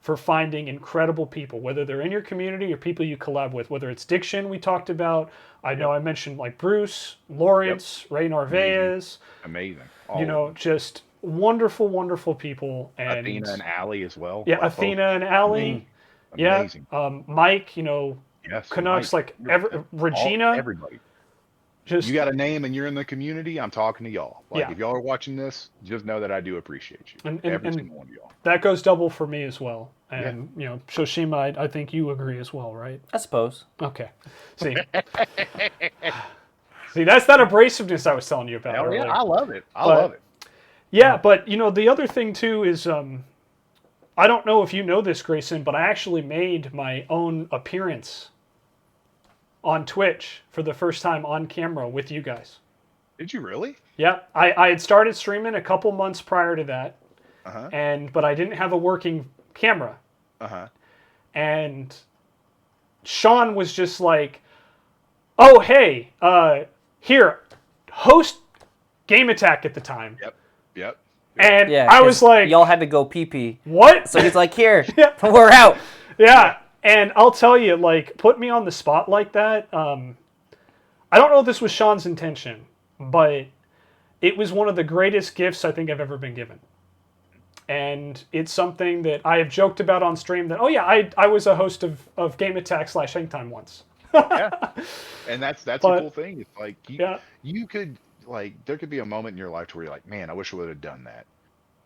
for finding incredible people, whether they're in your community or people you collab with, whether it's diction we talked about. I know I mentioned like Bruce, Lawrence, Ray Narvaez. Amazing. All of them. Just wonderful, wonderful people. And Athena and Allie as well. yeah, Like, Athena and Allie. amazing. Yeah, Mike, Yes, Canucks, Mike. like Regina. Everybody. Just You got a name and you're in the community, I'm talking to y'all. Like, Yeah. if y'all are watching this, just know that I do appreciate you. And- Every and- single one of y'all. that goes double for me as well. And Shoshima, I think you agree as well, right? I suppose. Okay. See, that's that abrasiveness I was telling you about Hell earlier. yeah, I love it. I But- love it. Yeah, but the other thing too is I don't know if you know this, Grayson, but I actually made my own appearance on Twitch for the first time on camera with you guys. Did you really? Yeah, I had started streaming a couple months prior to that, Uh-huh. but I didn't have a working camera. Uh-huh. And Sean was just like, "Oh, hey, here, host Game Attack at the time." Yep. And Yeah. I 'cause was like, y'all had to go pee pee. "What?" So he's like, here, Yeah. we're out. Yeah, and I'll tell you, like, put me on the spot like that. I don't know if this was Sean's intention, but it was one of the greatest gifts I think I've ever been given. And it's something that I have joked about on stream that, oh yeah, I was a host of Game Attack / Hang Time once. And that's But- the cool thing. It's like Yeah. you could, like, there could be a moment in your life where you're like, man, I wish I would have done that.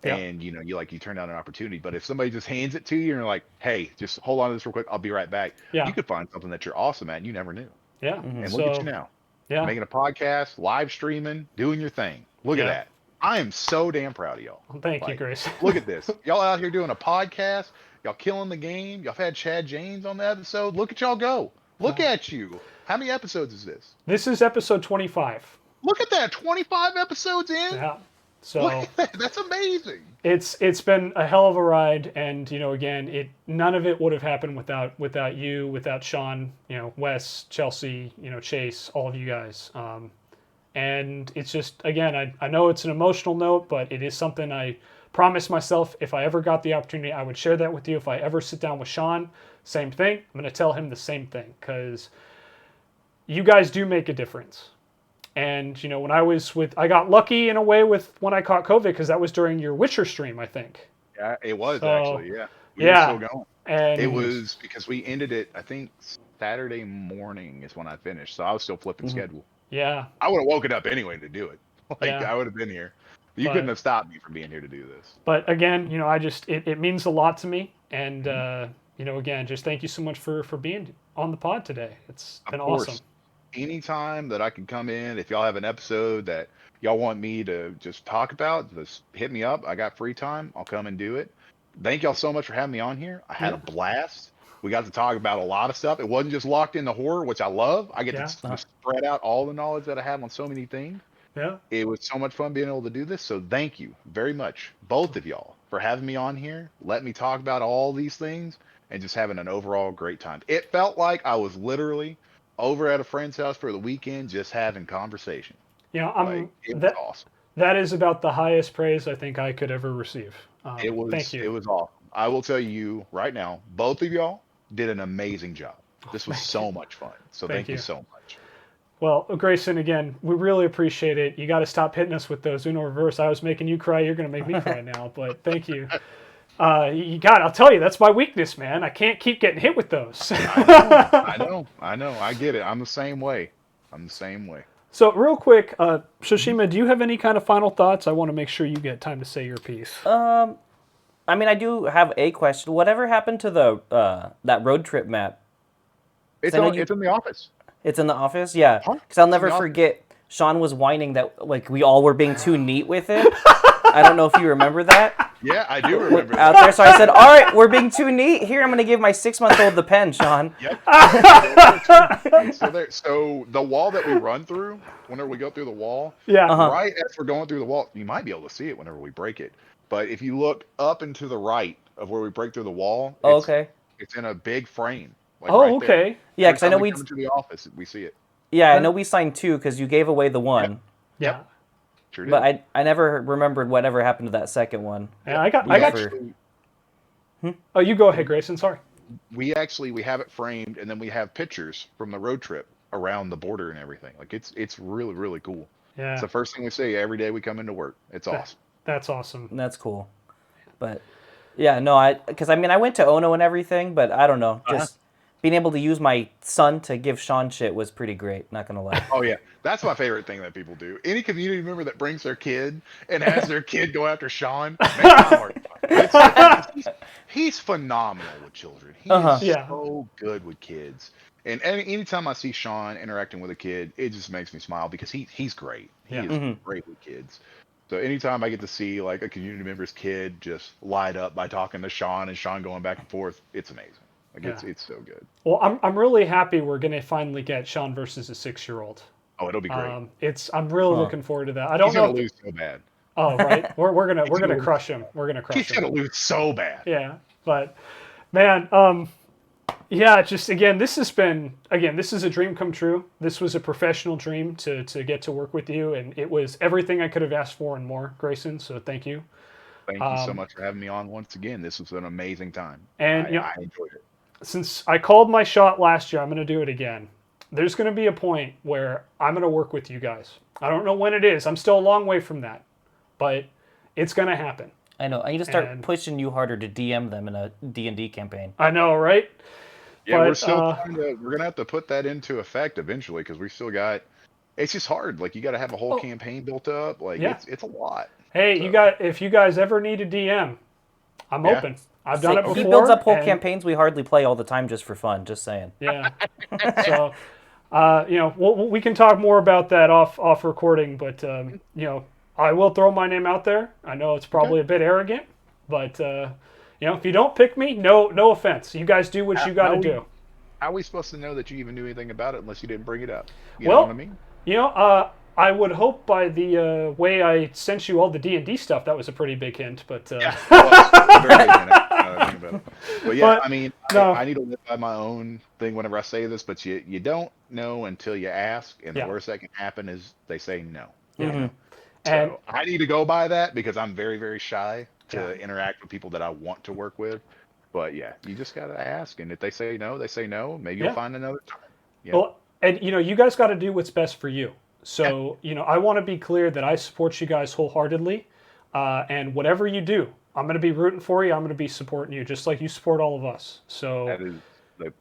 Yeah. And you turn down an opportunity. But if somebody just hands it to you and you're like, hey, just hold on to this real quick, I'll be right back. Yeah. You could find something that you're awesome at and you never knew. Yeah. And So, look at you now. Yeah. Making a podcast, live streaming, doing your thing. Look at Yeah. that. I am so damn proud of y'all. Thank you, Like, Grace. Look at this. Y'all out here doing a podcast. Y'all killing the game. Y'all had Chad James on the episode. Look at y'all go. Look at you. How many episodes is this? This is episode 25. Look at that. 25 episodes in. Yeah. So Look at that. That's amazing. it's been a hell of a ride, and again, none of it would have happened without you, without Sean, Wes, Chelsea, Chase, all of you guys. And it's just, again, I know it's an emotional note, but it is something I promised myself if I ever got the opportunity, I would share that with you. If I ever sit down with Sean, same thing. I'm going to tell him the same thing, because you guys do make a difference. And, when I got lucky in a way with when I caught COVID, because that was during your Witcher stream, I think. Yeah, it was So, actually. Yeah, we were still going. It And was because we ended it. I think Saturday morning is when I finished, so I was still flipping schedule. yeah, I would have woken up anyway to do it. Like yeah. I would have been here. You couldn't But have stopped me from being here to do this. but again, I just it means a lot to me, and Mhm. again, just thank you so much for being on the pod today. It's Of been awesome. course, anytime that I can come in, if y'all have an episode that y'all want me to just talk about, just hit me up. I got free time. I'll come and do it. Thank y'all so much for having me on here. I had Yeah, a blast. We got to talk about a lot of stuff. It wasn't just locked into horror, which I love. I get yeah, to spread out all the knowledge that I have on so many things. yeah. It was so much fun being able to do this. So thank you very much, both of y'all, for having me on here. Let me talk about all these things and just having an overall great time. It felt like I was literally over at a friend's house for the weekend, just having conversation. Like I'm it was that awesome. that is about the highest praise I think I could ever receive. Thank you. It was awesome. I will tell you right now, both of y'all did an amazing job. This was Thank you. so much fun. So Thank thank you you. so much. Well, Grayson, again, we really appreciate it. You got to stop hitting us with those Uno reverse. I was making you cry. You're going to make me cry now, but thank you. You got. I'll tell you, that's my weakness, man. I can't keep getting hit with those. I know. I get it. I'm the same way. I'm the same way. So, real quick, Shoshima, do you have any kind of final thoughts? I want to make sure you get time to say your piece. I mean, I do have a question. Whatever happened to the that road trip map? It's I know it's in the office. It's in the office, yeah. Huh? Because I'll It's in never the office. forget. Sean was whining that like we all were being too neat with it. I don't know if you remember that Yeah, I do remember out that. there. So I said, "All right, we're being too neat. Here, I'm going to give my 6-month-old the pen, Sean." Yep. So there. So the wall that we run through, whenever we go through the wall, Yeah. right as we're going through the wall, you might be able to see it whenever we break it. But if you look up and to the right of where we break through the wall, Oh, okay. it's in a big frame, like Oh, right there. okay. Yeah, Every because I time know we we. come into the office, we see it. Yeah, I know we signed 2 because you gave away the one, Yeah. Sure did. but I never remembered whatever happened to that second one. Yeah, I got We you. actually- Oh, you go ahead, Grayson. Sorry. we have it framed, and then we have pictures from the road trip around the border and everything. Like it's really really cool. Yeah. It's the first thing we say every day we come into work. It's awesome. That's awesome. That's cool. But yeah, no, because I mean I went to Ono and everything, but I don't know, just being able to use my son to give Sean shit was pretty great. Not gonna lie. Oh yeah, that's my favorite thing that people do. Any community member that brings their kid and has their kid go after Sean, makes my heart he's phenomenal with children. He is Yeah. so good with kids. And anytime I see Sean interacting with a kid, it just makes me smile because he's great. He Yeah. is great with kids. So anytime I get to see like a community member's kid just light up by talking to Sean and Sean going back and forth, it's amazing. Like Yeah. it's so good. Well, I'm really happy we're gonna finally get Sean versus a 6-year-old. Oh, it'll be great. I'm really looking forward to that. I don't He's know. gonna lose so bad. Oh, right. We're gonna crush him. We're gonna crush He's him. gonna lose so bad. Yeah, but man, yeah, just again, this is a dream come true. This was a professional dream to get to work with you, and it was everything I could have asked for and more, Grayson. So thank you. Thank you so much for having me on once again. This was an amazing time. And I enjoyed it. Since I called my shot last year, I'm going to do it again. There's going to be a point where I'm going to work with you guys. I don't know when it is. I'm still a long way from that, but it's going to happen. I know. I need to start And- pushing you harder to DM them in a D&D campaign. I know, right? Yeah, But, we're still we're gonna have to put that into effect eventually because we still got. It's just hard. Like you got to have a whole campaign built up. Like Yeah. it's a lot. Hey, if you guys ever need a DM, I'm open. I've done it before. He builds up whole and- campaigns we hardly play all the time just for fun. Just saying. Yeah. So, we can talk more about that off recording, but I will throw my name out there. I know it's probably a bit arrogant, but if you don't pick me, no offense. You guys do what you got to do. How are we supposed to know that you even knew anything about it unless you didn't bring it up? You Well, know what I mean? I would hope by the way I sent you all the D&D stuff, that was a pretty big hint. But Well, it's very big in it, now that I think about it. But yeah, But, I mean, no. I need to live by my own thing whenever I say this, but you don't know until you ask, and Yeah. the worst that can happen is they say no. And So I need to go by that because I'm very, very shy to interact with people that I want to work with. But yeah, you just gotta ask, and if they say no, they say no. Maybe you'll find another time. Yeah. well, and you guys got to do what's best for you. So I want to be clear that I support you guys wholeheartedly, and whatever you do, I'm going to be rooting for you. I'm going to be supporting you, just like you support all of us. So That is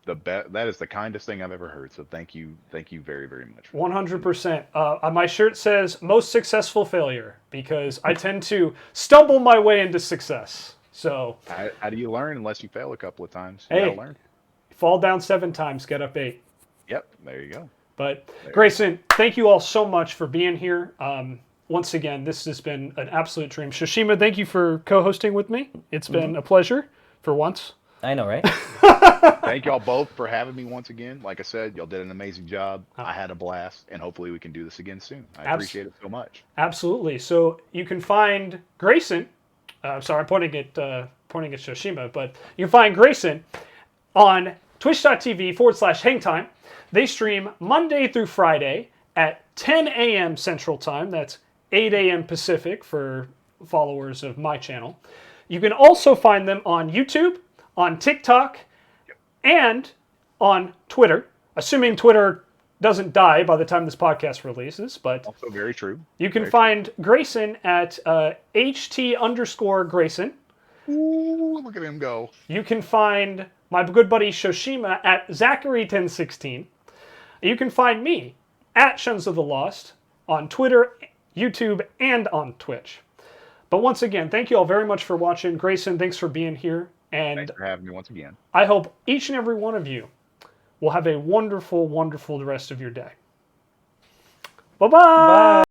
that is the kindest thing I've ever heard. So thank you very, very much. 100%. My shirt says most successful failure because I tend to stumble my way into success. So How do you learn unless you fail a couple of times? You Hey. gotta learn. fall down 7 times, get up 8. Yep, there you go. But Greyson, thank you all so much for being here. Once again, this has been an absolute dream. Shoshima, thank you for co-hosting with me. It's been a pleasure for once. I know, right? Thank y'all both for having me once again. Like I said, y'all did an amazing job. I had a blast, and hopefully we can do this again soon. I appreciate it so much. Absolutely. So you can find Greyson. Sorry, I'm pointing at Shoshima, but you can find Greyson on twitch.tv/hangtime. They stream Monday through Friday at 10 a.m. Central Time. That's 8 a.m. Pacific for followers of my channel. You can also find them on YouTube, on TikTok, and on Twitter, assuming Twitter doesn't die by the time this podcast releases. But Also very true. you can find Greyson at HT_Greyson. Ooh, look at him go. You can find my good buddy Shoshima at Zachary1016. You can find me at Shenzo the Lost on Twitter, YouTube, and on Twitch. But once again, thank you all very much for watching. Greyson, thanks for being here. And Thanks for having me once again. I hope each and every one of you will have a wonderful, wonderful rest of your day. Bye-bye. Bye.